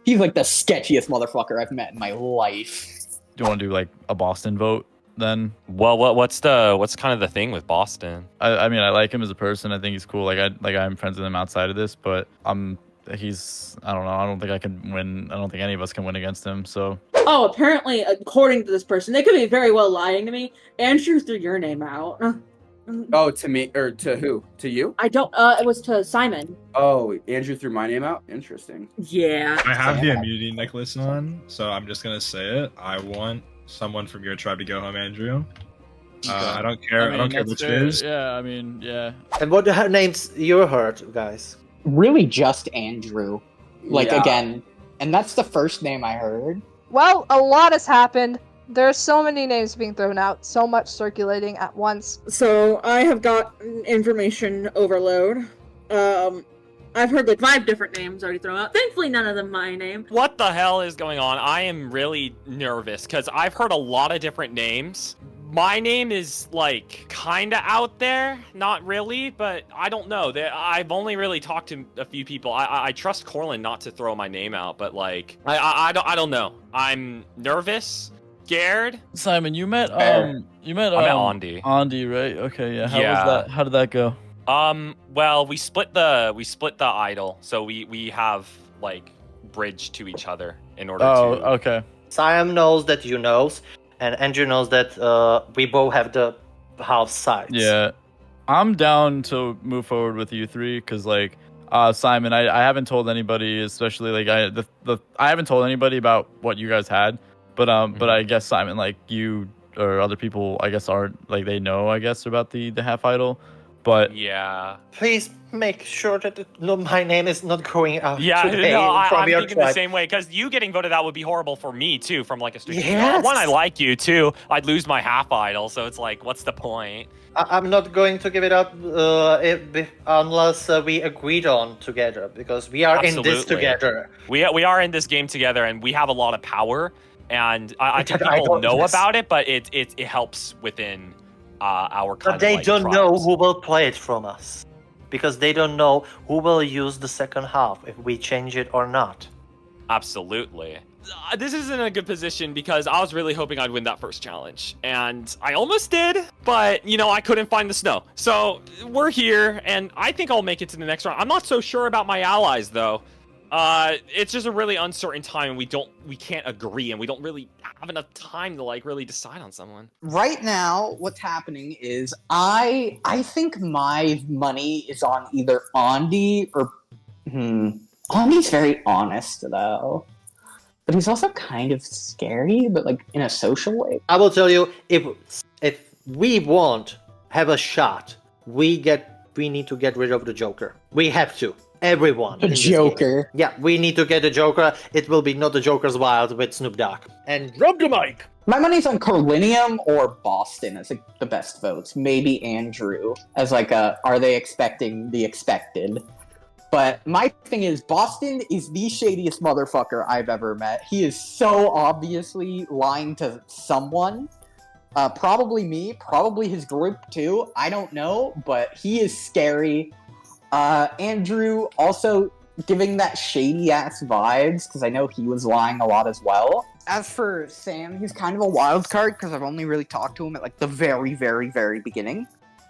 like the sketchiest motherfucker I've met in my life. Do you want to do like a Boston vote then? Well, what's kind of the thing with Boston? I mean, I like him as a person. I think he's cool. I'm friends with him outside of this, but I don't know. I don't think I can win. I don't think any of us can win against him. So. Oh, apparently, according to this person, they could be very well lying to me. Andrew threw your name out. Oh, to me or to who? To you? I don't. It was to Simon. Oh, Andrew threw my name out. Interesting. Yeah. I have the immunity necklace on, so I'm just gonna say it. I want someone from your tribe to go home, Andrew. I don't care. I don't care which it is. Yeah, I mean, yeah. And what names you heard, guys? Really just Andrew. Yeah. Again. And that's the first name I heard. Well, a lot has happened. There's so many names being thrown out, so much circulating at once. So I have got information overload. I've heard like 5 different names already thrown out. Thankfully, none of them my name. What the hell is going on? I am really nervous because I've heard a lot of different names. My name is like kind of out there, not really, but I don't know. I've only really talked to a few people. I trust Corlin not to throw my name out, but like I don't know. I'm nervous, scared. Simon, you met Ondi. Ondi, right? Okay, yeah. How was that? How did that go? Well, we split the idol, so we have like bridge to each other in order to. Oh, okay. Siam knows that you knows. And Andrew knows that we both have the half sides. Yeah, I'm down to move forward with you 3 because, like, Simon, I haven't told anybody, especially like I haven't told anybody about what you guys had, but I guess Simon, like you or other people, I guess are like they know, I guess, about the half idol, but yeah. Please make sure that my name is not going out. Yeah, today no, from I'm your thinking tribe. the same way because you getting voted out would be horrible for me too, from like a street. Yes. One, I like you. 2, I'd lose my half idol, so it's like, what's the point? I'm not going to give it up unless we agreed on together, because we are in this together. We are in this game together, and we have a lot of power, and I think people know about it, but it helps within our kind But they of, don't tribes. know who will play it from us, because they don't know who will use the second half, if we change it or not. Absolutely. This isn't a good position because I was really hoping I'd win that first challenge, and I almost did, but I couldn't find the snow. So we're here, and I think I'll make it to the next round. I'm not so sure about my allies though. It's just a really uncertain time, and we can't agree, and we don't really have enough time to like really decide on someone. Right now, what's happening is I think my money is on either Ondi or Ondi's very honest though, but he's also kind of scary, but like in a social way. I will tell you, if we won't have a shot, we need to get rid of the Joker. We have to. everyone. The in this game. Joker. Yeah, we need to get a Joker. It will be not the Joker's Wild with Snoop Dogg. And drop the mic. My money's on Corlinium or Boston as like the best votes. Maybe Andrew as like are they expecting the expected? But my thing is, Boston is the shadiest motherfucker I've ever met. He is so obviously lying to someone. Probably me, probably his group too. I don't know, but he is scary. Andrew also giving that shady-ass vibes, because I know he was lying a lot as well. As for Sam, he's kind of a wild card, because I've only really talked to him at like the very, very, very beginning.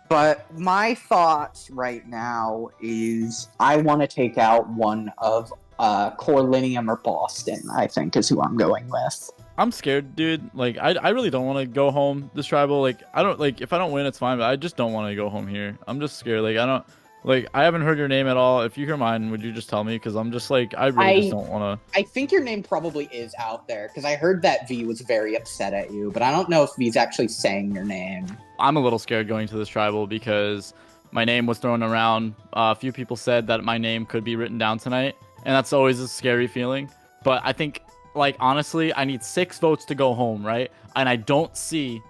But my thoughts right now is I want to take out one of Corlinium or Boston, I think is who I'm going with. I'm scared, dude. Like, I really don't want to go home this tribal. Like, I don't, like, if I don't win, it's fine, but I just don't want to go home here. I'm just scared. Like, I haven't heard your name at all. If you hear mine, would you just tell me? Because I'm just like, I really just don't want to. I think your name probably is out there, because I heard that V was very upset at you, but I don't know if V's actually saying your name. I'm a little scared going to this tribal because my name was thrown around. A few people said that my name could be written down tonight, and that's always a scary feeling. But I think, like, honestly, I need 6 votes to go home, right? And I don't see,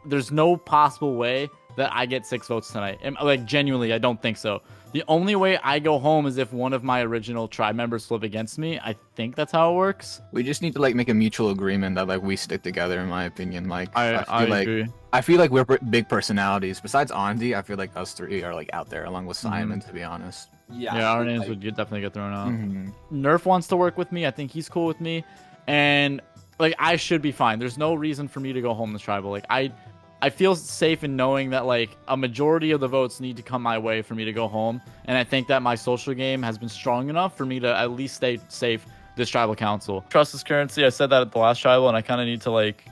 there's no possible way that I get 6 votes tonight. And, like, genuinely, I don't think so. The only way I go home is if one of my original tribe members flip against me. I think that's how it works. We just need to like make a mutual agreement that like we stick together. In my opinion, like I agree. I feel like we're big personalities. Besides Andy, I feel like us 3 are like out there along with Simon. To be honest. Yeah, our names would definitely get thrown out. Mhm. Nerf wants to work with me. I think he's cool with me, and like I should be fine. There's no reason for me to go home this tribal. Like I feel safe in knowing that like a majority of the votes need to come my way for me to go home, and I think that my social game has been strong enough for me to at least stay safe this tribal council. Trust is currency. I said that at the last tribal, and I kind of need to like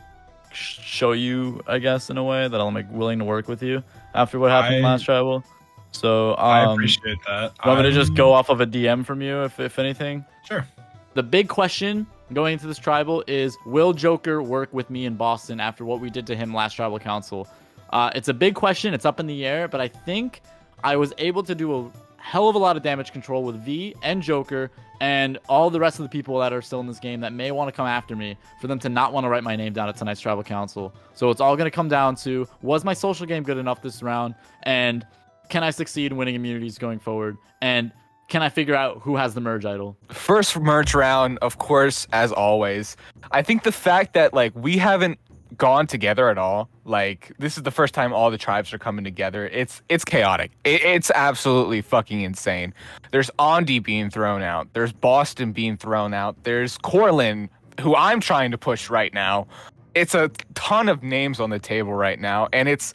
show you, I guess, in a way that I'm like willing to work with you after what happened last tribal. So I appreciate that. Want me to just go off of a DM from you, if anything? Sure. The big question going into this tribal is, will Joker work with me in Boston after what we did to him last tribal council? It's a big question. It's up in the air, but I think I was able to do a hell of a lot of damage control with V and Joker and all the rest of the people that are still in this game that may want to come after me, for them to not want to write my name down at tonight's tribal council. So it's all going to come down to, was my social game good enough this round? And can I succeed in winning immunities going forward? And can I figure out who has the merge idol? First merge round, of course, as always. I think the fact that like we haven't gone together at all, like this is the first time all the tribes are coming together. It's chaotic. It's absolutely fucking insane. There's Andy being thrown out. There's Boston being thrown out. There's Corlin, who I'm trying to push right now. It's a ton of names on the table right now, and it's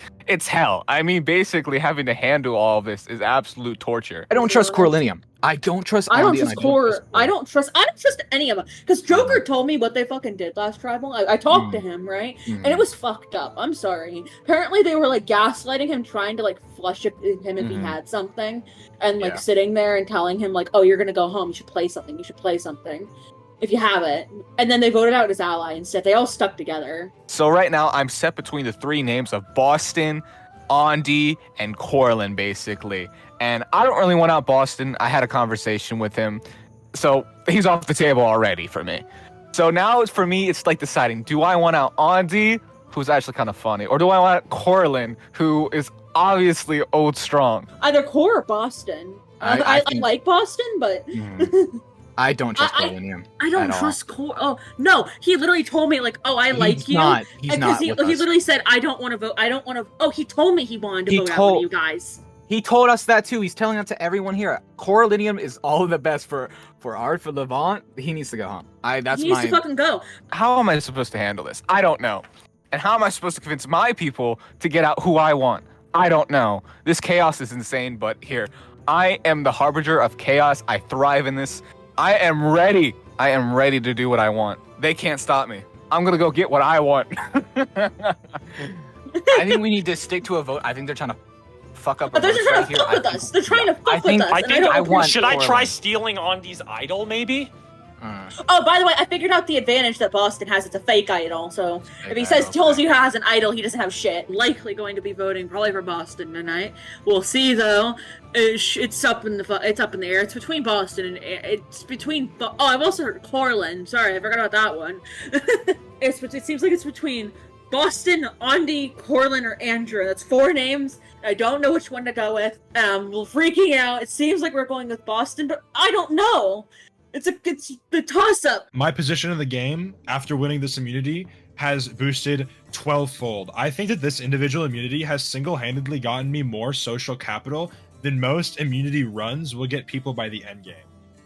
hell. I mean, basically having to handle all of this is absolute torture. I don't trust Corlinium. I don't trust I don't Andy, trust Core. I don't trust any of them. Because Joker told me what they fucking did last tribal. I talked to him, right? And it was fucked up. I'm sorry. Apparently they were like gaslighting him, trying to like flush him if he had something. And like sitting there and telling him like, oh, you're gonna go home. You should play something. You should play something. If you have it. And then they voted out his ally instead. They all stuck together. So right now I'm set between the 3 names of Boston, Andy, and Corlin, basically. And I don't really want out Boston. I had a conversation with him. So he's off the table already for me. So now for me, it's like deciding, do I want out Andy, who's actually kind of funny, or do I want Corlin, who is obviously old strong? Either Core or Boston. I like Boston, but... I don't trust Corlinium. I don't trust Core. Oh, no. He literally told me, like, oh, I like you. He's not. He literally said, I don't want to vote. I don't want to... Oh, he told me he wanted to vote out one of you guys. He told us that too. He's telling that to everyone here. Corlinium is all the best for Levant. He needs to go home. He needs to fucking go. How am I supposed to handle this? I don't know. And how am I supposed to convince my people to get out who I want? I don't know. This chaos is insane, but here, I am the harbinger of chaos. I thrive in this. I am ready. I am ready to do what I want. They can't stop me. I'm gonna go get what I want. I think we need to stick to a vote. I think they're trying to fuck up. But they're just trying to fuck with us. They're trying to fuck with us. I want. Should I try stealing Andy's idol, maybe? Oh, by the way, I figured out the advantage that Boston has. It's a fake idol, so if he tells you he has an idol, he doesn't have shit. Likely going to be voting probably for Boston tonight. We'll see though. It's up in the air. It's between Boston and it's between. Oh, I've also heard Corlin. Sorry, I forgot about that one. It seems like it's between Boston, Andy, Corlin, or Andrew. That's 4 names. I don't know which one to go with. We're freaking out. It seems like we're going with Boston, but I don't know. It's the toss-up. My position in the game after winning this immunity has boosted 12-fold. I think that this individual immunity has single-handedly gotten me more social capital than most immunity runs will get people by the end game.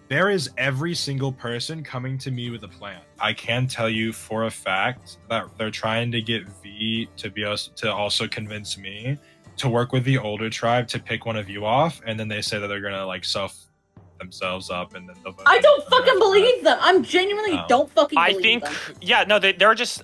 There is every single person coming to me with a plan. I can tell you for a fact that they're trying to get V to also convince me to work with the older tribe to pick one of you off, and then they say that they're gonna like self themselves up and then they'll vote. I don't fucking believe them. I'm genuinely don't fucking believe them.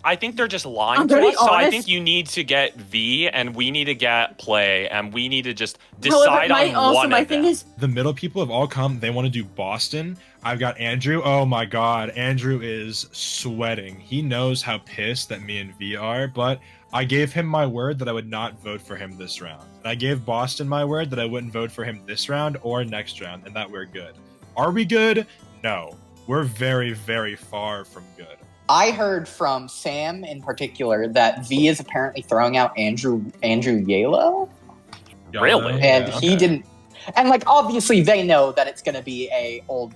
I think they're just lying I'm to very us. So I honest. think you need to get V and we need to get Play and we need to just decide on one of them. The middle people have all come. They want to do Boston. I've got Andrew. Oh my god, Andrew is sweating. He knows how pissed that me and V are, but I gave him my word that I would not vote for him this round. And I gave Boston my word that I wouldn't vote for him this round or next round, and that we're good. Are we good? No. We're very, very far from good. I heard from Sam in particular that V is apparently throwing out Andrew Yalo. Really? And he didn't. And like obviously they know that it's gonna be a old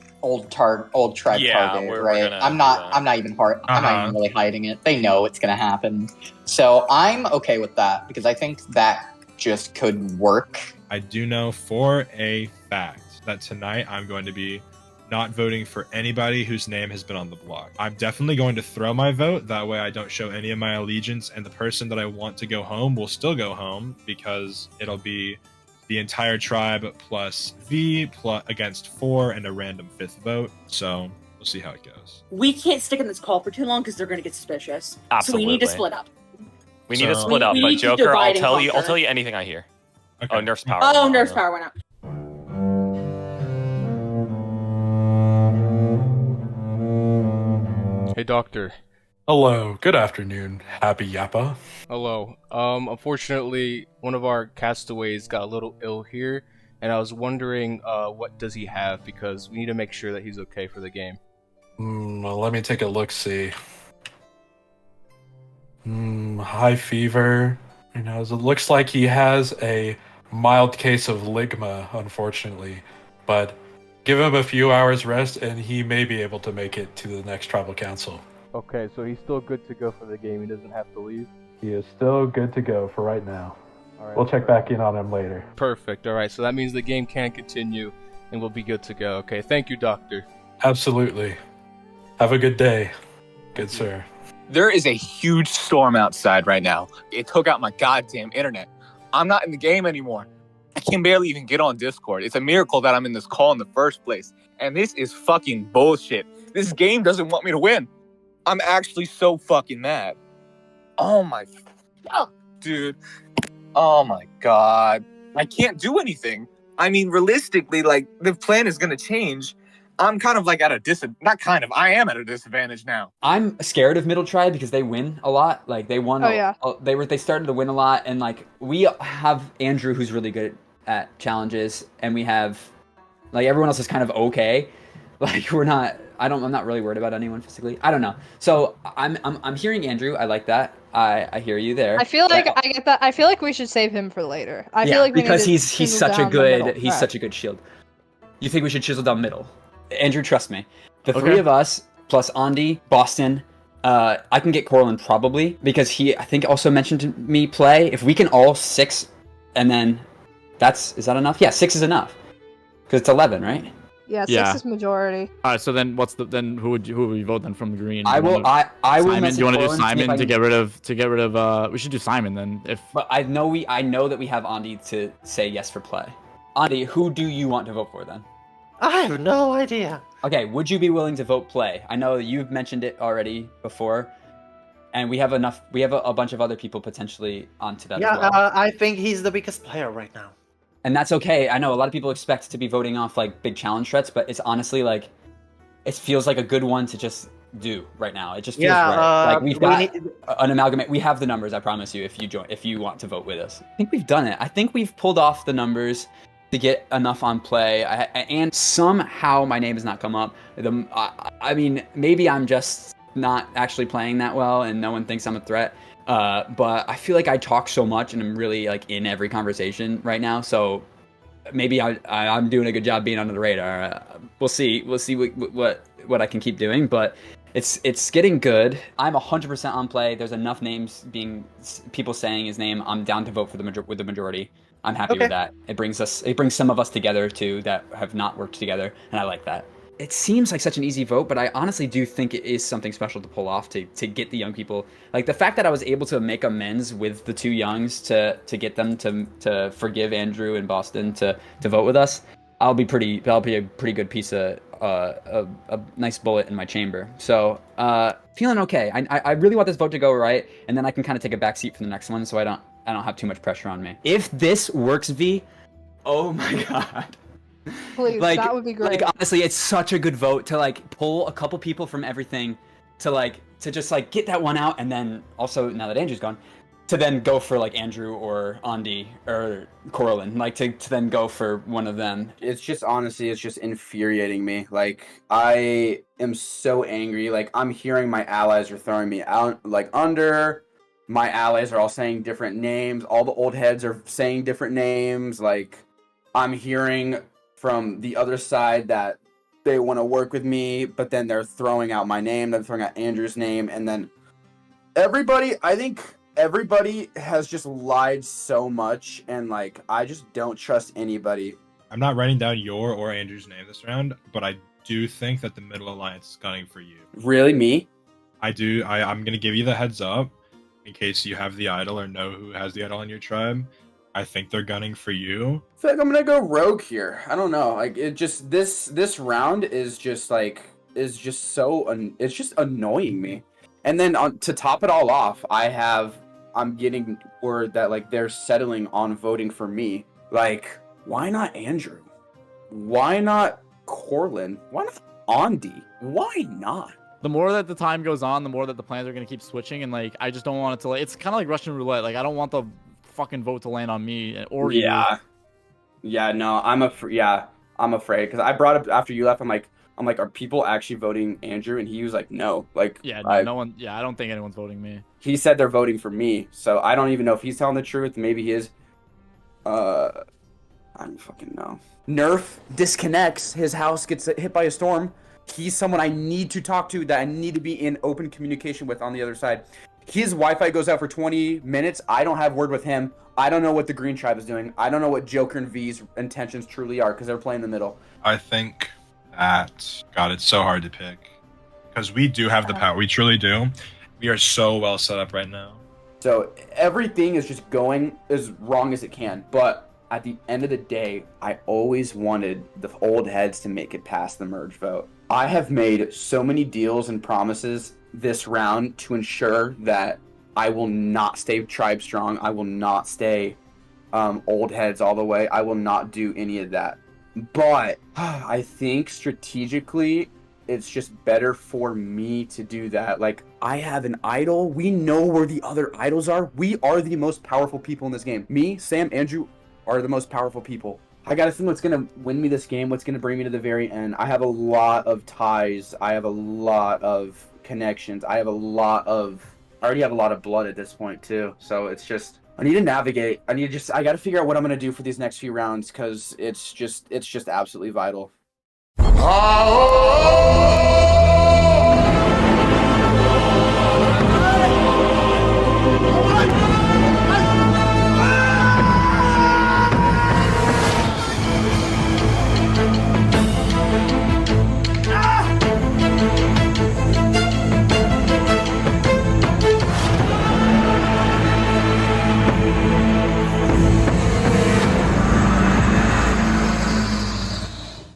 tribe target, right? I'm not even really hiding it. They know it's gonna happen. So I'm okay with that because I think that just could work. I do know for a fact that tonight I'm going to be not voting for anybody whose name has been on the block. I'm definitely going to throw my vote. That way I don't show any of my allegiance, and the person that I want to go home will still go home because it'll be the entire tribe plus V plus against 4 and a random 5th vote. So we'll see how it goes. We can't stick in this call for too long because they're going to get suspicious. Absolutely. So we need to split up. We need to split up, but Joker, I'll tell you anything I hear. Okay. Oh, Nerf's power. Oh, Nerf's power went out. Hey, Doctor. Hello. Good afternoon. Happy Yappa. Hello. Unfortunately, one of our castaways got a little ill here, and I was wondering, what does he have? Because we need to make sure that he's okay for the game. Well, let me take a look-see. High fever. You know, it looks like he has a mild case of ligma, unfortunately. But give him a few hours rest, and he may be able to make it to the next tribal council. Okay, so he's still good to go for the game. He doesn't have to leave? He is still good to go for right now. All right. We'll check back in on him later. Perfect. All right, so that means the game can continue, and we'll be good to go. Okay, thank you, Doctor. Absolutely. Have a good day. Good sir. There is a huge storm outside right now. It took out my goddamn internet. I'm not in the game anymore. I can barely even get on Discord. It's a miracle that I'm in this call in the first place. And this is fucking bullshit. This game doesn't want me to win. I'm actually so fucking mad. Oh my fuck, dude. Oh my god. I can't do anything. I mean, realistically, like, the plan is gonna change. I'm kind of like at a I am at a disadvantage now. I'm scared of Middle Tribe because they win a lot. Like they won. They started to win a lot, and like we have Andrew who's really good at challenges, and we have like everyone else is kind of okay. Like I'm not really worried about anyone physically. I don't know. So I'm hearing Andrew. I like that. I hear you there. I feel like I get that. I feel like we should save him for later. I feel like we because need to he's chisel such a down the good middle. such a good shield. You think we should chisel down middle? Andrew, trust me. The three of us plus Andy, Boston. I can get Corlin probably because I think also mentioned to me Play. If we can all 6, and then is that enough? Yeah, 6 is enough because it's 11, right? Yeah, 6 is majority. All right, so then who would we vote then from the green? I will. Simon, do you want to do Corlin Simon to get rid of? We should do Simon then. But I know that we have Andy to say yes for Play. Andy, who do you want to vote for then? I have no idea. Okay, would you be willing to vote Play? I know you've mentioned it already before, and we have a bunch of other people potentially onto that as well. I think he's the biggest player right now. And that's okay. I know a lot of people expect to be voting off like big challenge threats, but it's honestly like it feels like a good one to just do right now. It just feels Yeah, right. Like we've got need- an amalgamate. We have the numbers. I promise you. If you want to vote with us, I think we've done it. I think we've pulled off the numbers to get enough on play. And somehow my name has not come up. I mean, maybe I'm just not actually playing that well, and no one thinks I'm a threat. But I feel like I talk so much, and I'm really like in every conversation right now. So maybe I'm doing a good job being under the radar. We'll see. We'll see what I can keep doing, but it's getting good. I'm 100% on play. There's enough names people saying his name. I'm down to vote for with the majority. I'm happy with that. It brings some of us together too that have not worked together, and I like that. It seems like such an easy vote, but I honestly do think it is something special to pull off to get the young people. Like the fact that I was able to make amends with the two youngs to get them to forgive Andrew and Boston to vote with us. That'll be a pretty good piece of a nice bullet in my chamber. So feeling okay. I really want this vote to go right, and then I can kind of take a back seat for the next one, so I don't have too much pressure on me. If this works, V, oh my god. Please, that would be great. Like honestly, it's such a good vote to like pull a couple people from everything to just like get that one out, and then also now that Andrew's gone, to then go for like Andrew or Andy or Corlin, like to then go for one of them. It's just honestly, it's just infuriating me. Like I am so angry. Like I'm hearing my allies are throwing me out like under. My allies are all saying different names. All the old heads are saying different names. Like I'm hearing from the other side that they want to work with me, but then they're throwing out my name, they're throwing out Andrew's name, and then I think everybody has just lied so much, and like I just don't trust anybody. I'm not writing down your or Andrew's name this round, but I do think that the Middle Alliance is gunning for you. Really, me? I do. I'm gonna give you the heads up in case you have the idol or know who has the idol in your tribe. I think they're gunning for you. I feel like I'm gonna go rogue here. I don't know. Like it just this round is just it's just annoying me. And then to top it all off, I'm getting word that like they're settling on voting for me. Like, why not Andrew? Why not Corlin? Why not Andy? Why not? The more that the time goes on, the more that the plans are gonna keep switching, and like I just don't want it to. Like, it's kind of like Russian roulette. Like I don't want the fucking vote to land on me or you. Yeah, no, I'm afraid because I brought up after you left. I'm like, are people actually voting Andrew? And he was like, no. Like, yeah, no one. Yeah, I don't think anyone's voting me. He said they're voting for me, so I don't even know if he's telling the truth. Maybe he is. I don't fucking know. Nerf disconnects. His house gets hit by a storm. He's someone I need to talk to, that I need to be in open communication with on the other side. His Wi-Fi goes out for 20 minutes. I don't have word with him. I don't know what the Green Tribe is doing. I don't know what Joker and V's intentions truly are because they're playing the middle. I think that, God, it's so hard to pick because we do have the power. We truly do. We are so well set up right now. So everything is just going as wrong as it can. But at the end of the day, I always wanted the old heads to make it past the merge vote. I have made so many deals and promises this round to ensure that I will not stay tribe strong. I will not stay old heads all the way. I will not do any of that. But I think strategically, it's just better for me to do that. Like, I have an idol. We know where the other idols are. We are the most powerful people in this game. Me, Sam, Andrew are the most powerful people. I gotta think what's gonna win me this game, what's gonna bring me to the very end. I have a lot of ties. I have a lot of connections. I already have a lot of blood at this point too. So it's just, I need to navigate. I gotta figure out what I'm gonna do for these next few rounds because it's just absolutely vital.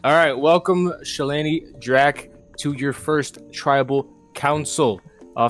All right, welcome Shalani Drac to your first tribal council.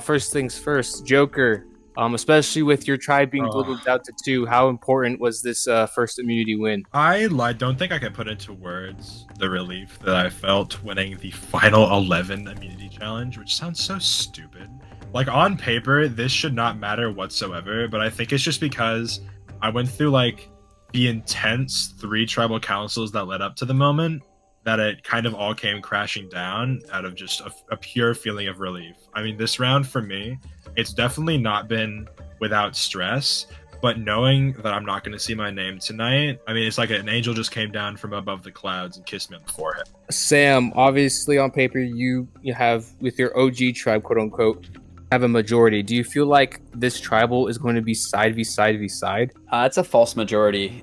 First things first, Joker, Especially with your tribe being dwindled down to 2, how important was this first immunity win? I don't think I can put into words the relief that I felt winning the final 11 immunity challenge, which sounds so stupid. Like, on paper, this should not matter whatsoever, but I think it's just because I went through, like, the intense 3 tribal councils that led up to the moment that it kind of all came crashing down out of just a pure feeling of relief. I mean, this round for me, it's definitely not been without stress, but knowing that I'm not going to see my name tonight, I mean, it's like an angel just came down from above the clouds and kissed me on the forehead. Sam, obviously on paper, you have, with your OG tribe, quote unquote, have a majority. Do you feel like this tribal is going to be side v side v side? It's a false majority.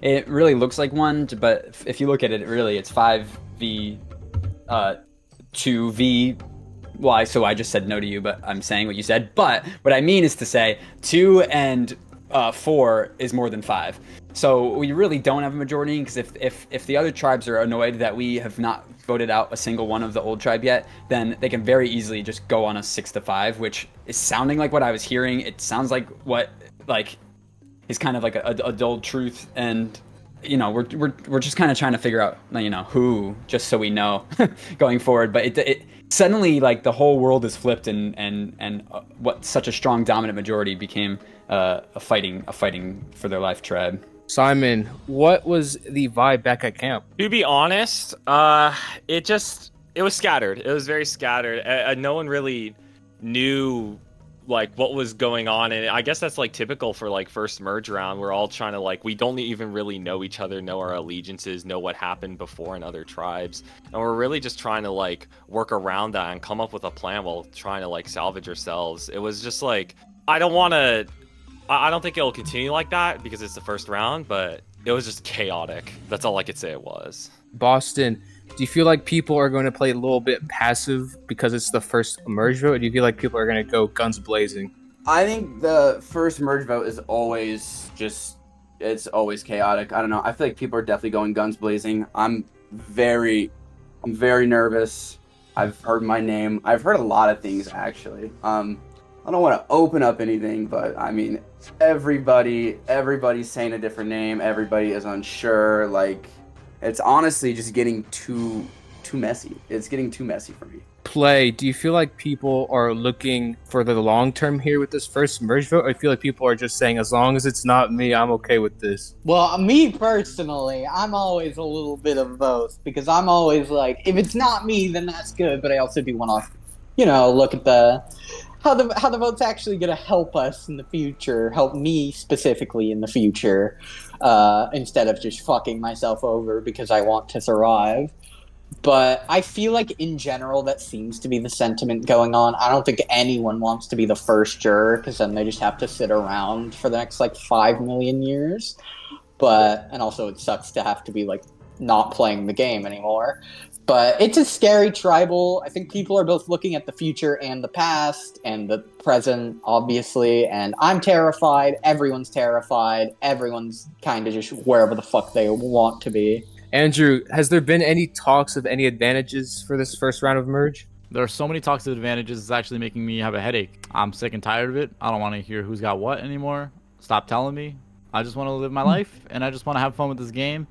It really looks like one, but if you look at it, really, it's 5v 2v. Well, so I just said no to you, but I'm saying what you said. But what I mean is to say 2 and 4 is more than 5. So we really don't have a majority, because if the other tribes are annoyed that we have not voted out a single one of the old tribe yet, then they can very easily just go on a 6-5, which is sounding like what I was hearing. It sounds like what is kind of like a dull truth, and we're just kind of trying to figure out who, just so we know going forward. But it suddenly, like, the whole world is flipped, and what such a strong dominant majority became a fighting for their life tribe. Simon, what was the vibe back at camp? To be honest, it was scattered. It was very scattered. No one really knew like what was going on, and I guess that's like typical for like first merge round. We're all trying to we don't even really know each other, know our allegiances, know what happened before in other tribes, and we're really just trying to work around that and come up with a plan while trying to salvage ourselves. It was just I don't think it'll continue like that because it's the first round, but it was just chaotic. That's all I could say it was. Boston, do you feel like people are going to play a little bit passive because it's the first merge vote, or do you feel like people are going to go guns blazing? I think the first merge vote is always it's always chaotic. I don't know. I feel like people are definitely going guns blazing. I'm very nervous. I've heard my name. I've heard a lot of things, actually. I don't want to open up anything, but I mean, everybody's saying a different name. Everybody is unsure. It's honestly just getting too messy. It's getting too messy for me. Play, do you feel like people are looking for the long term here with this first merge vote, or do you feel like people are just saying, as long as it's not me, I'm okay with this? Well, me personally, I'm always a little bit of both, because I'm always if it's not me, then that's good, but I also do want to, look at how the vote's actually going to help us in the future, help me specifically in the future, instead of just fucking myself over because I want to survive. But I feel like in general that seems to be the sentiment going on. I don't think anyone wants to be the first juror, because then they just have to sit around for the next 5 million years. And also it sucks to have to be not playing the game anymore. But it's a scary tribal. I think people are both looking at the future and the past and the present, obviously. And I'm terrified. Everyone's terrified. Everyone's kind of just wherever the fuck they want to be. Andrew, has there been any talks of any advantages for this first round of merge? There are so many talks of advantages, it's actually making me have a headache. I'm sick and tired of it. I don't want to hear who's got what anymore. Stop telling me. I just want to live my life, and I just want to have fun with this game.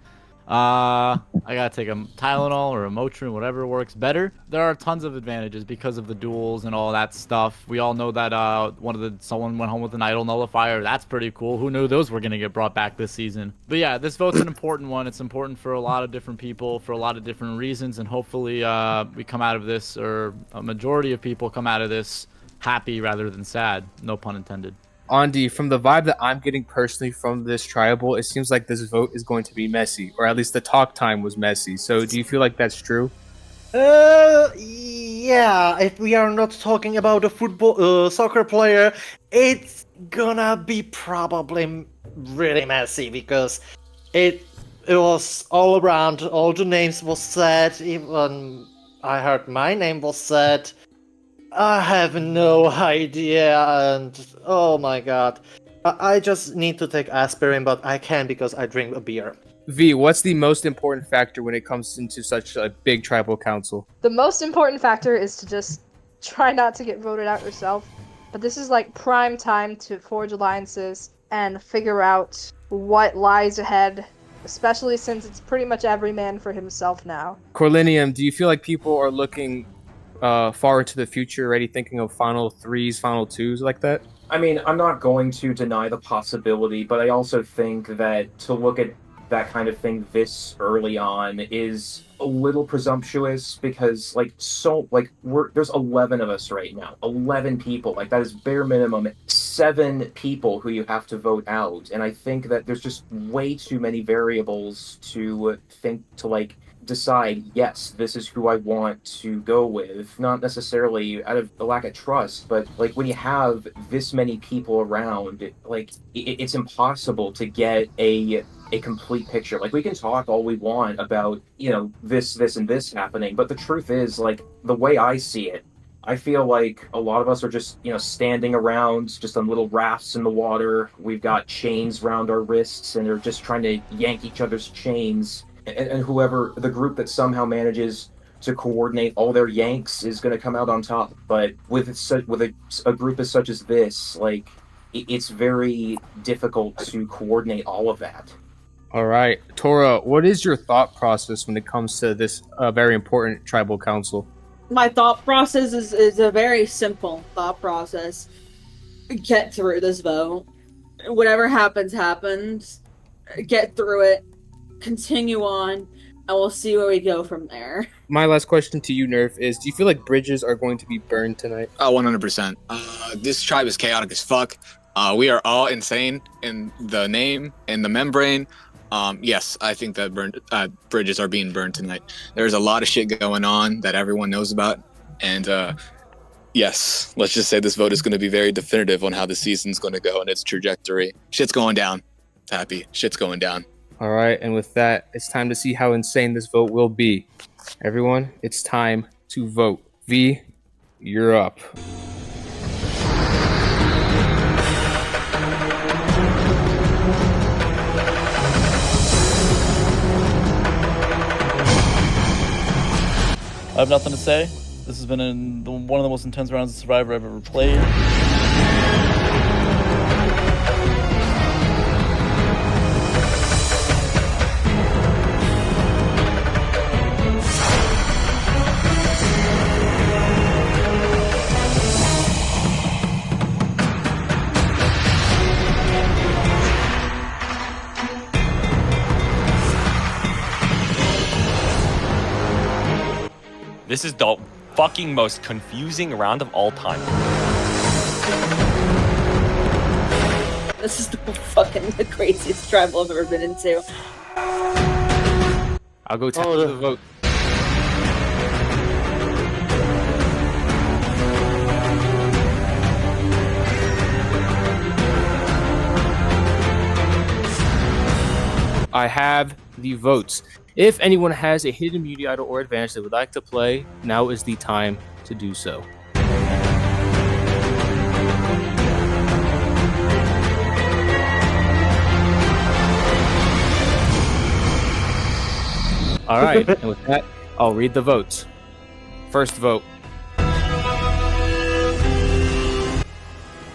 I gotta take a Tylenol or a Motrin, whatever works better. There are tons of advantages because of the duels and all that stuff. We all know that someone went home with an idle nullifier. That's pretty cool. Who knew those were gonna get brought back this season? But yeah, this vote's an important one. It's important for a lot of different people for a lot of different reasons, and hopefully we come out of this, or a majority of people come out of this happy rather than sad. No pun intended. Andy, from the vibe that I'm getting personally from this tribal, it seems like this vote is going to be messy, or at least the talk time was messy. So do you feel like that's true? Yeah, if we are not talking about a soccer player, it's gonna be probably really messy, because it was all around, all the names was said, even I heard my name was said. I have no idea, and oh my god. I just need to take aspirin, but I can't because I drink a beer. V, what's the most important factor when it comes into such a big tribal council? The most important factor is to just try not to get voted out yourself. but this is like prime time to forge alliances and figure out what lies ahead, especially since it's pretty much every man for himself now. Corlinium, do you feel like people are looking far into the future, already thinking of final 3s, final 2s like that? I mean, I'm not going to deny the possibility, but I also think that to look at that kind of thing this early on is a little presumptuous because, there's 11 of us right now. 11 people. Like, that is bare minimum 7 people who you have to vote out. And I think that there's just way too many variables to decide, yes, this is who I want to go with. Not necessarily out of a lack of trust, but when you have this many people around, it's impossible to get a complete picture. We can talk all we want about, this and this happening, but the truth is, the way I see it, I feel like a lot of us are just, standing around just on little rafts in the water. We've got chains around our wrists and they're just trying to yank each other's chains. And whoever, the group that somehow manages to coordinate all their yanks is going to come out on top. But with a group as such as this, it's very difficult to coordinate all of that. All right. Tora, what is your thought process when it comes to this very important tribal council? My thought process is a very simple thought process. Get through this vote. Whatever happens, happens. Get through it. Continue on, and we'll see where we go from there. My last question to you, Nerf, is do you feel like bridges are going to be burned tonight? 100%. This tribe is chaotic as fuck. We are all insane in the name, in the membrane. Yes, I think that bridges are being burned tonight. There's a lot of shit going on that everyone knows about. And yes, let's just say this vote is going to be very definitive on how the season's going to go and its trajectory. Shit's going down. Happy. Shit's going down. All right, and with that, it's time to see how insane this vote will be. Everyone, it's time to vote. V, you're up. I have nothing to say. This has been one of the most intense rounds of Survivor I've ever played. This is the fucking most confusing round of all time. This is the craziest tribal I've ever been into. I'll go tally the vote. I have the votes. If anyone has a hidden immunity idol or advantage they would like to play, now is the time to do so. All right, and with that, I'll read the votes. First vote.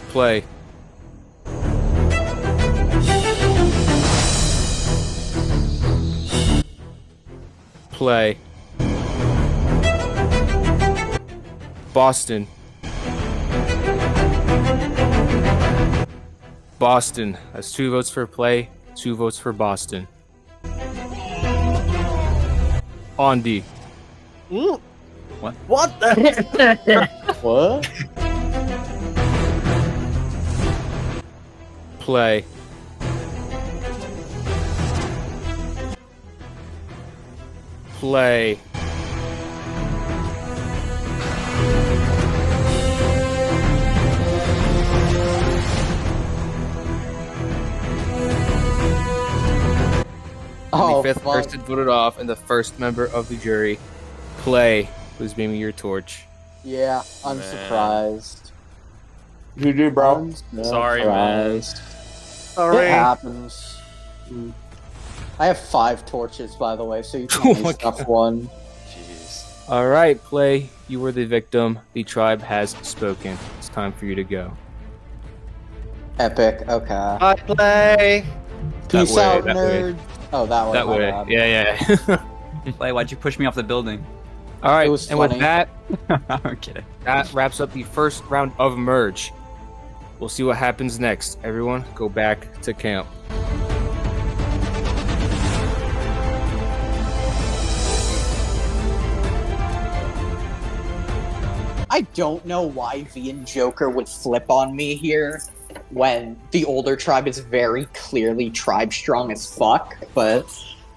Play. Play. Boston. Boston. That's 2 votes for play, 2 votes for Boston. Ondi. Ooh. What? What the What? Play. Play. Oh, the 5th fuck. person voted off, and the first member of the jury. Play. Who's beaming your torch? Yeah, I'm surprised. GG, bro. Sorry, man. It happens. I have 5 torches, by the way, so you can use enough one. Jeez. All right, Play. You were the victim. The tribe has spoken. time for you to go. Epic. Okay. Outplay. Peace That way, out, that way. nerd. Oh, that way. That my way. bad. Yeah. Play, why'd you push me off the building? All right, It was and funny. with that, I'm kidding. that wraps up the first round of merge. We'll see what happens next. Everyone, go back to camp. I don't know why V and Joker would flip on me here when the older tribe is very clearly tribe strong as fuck, but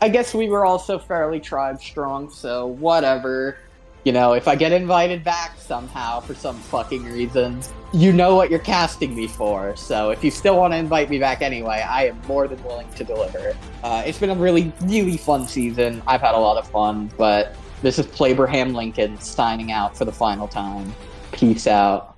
I guess we were also fairly tribe strong, so whatever. You know, if I get invited back somehow for some fucking reason, you know what you're casting me for, so if you still want to invite me back anyway, I am more than willing to deliver. It's been a really, really fun season. I've had a lot of fun, but this is Plabraham Lincoln signing out for the final time. Peace out.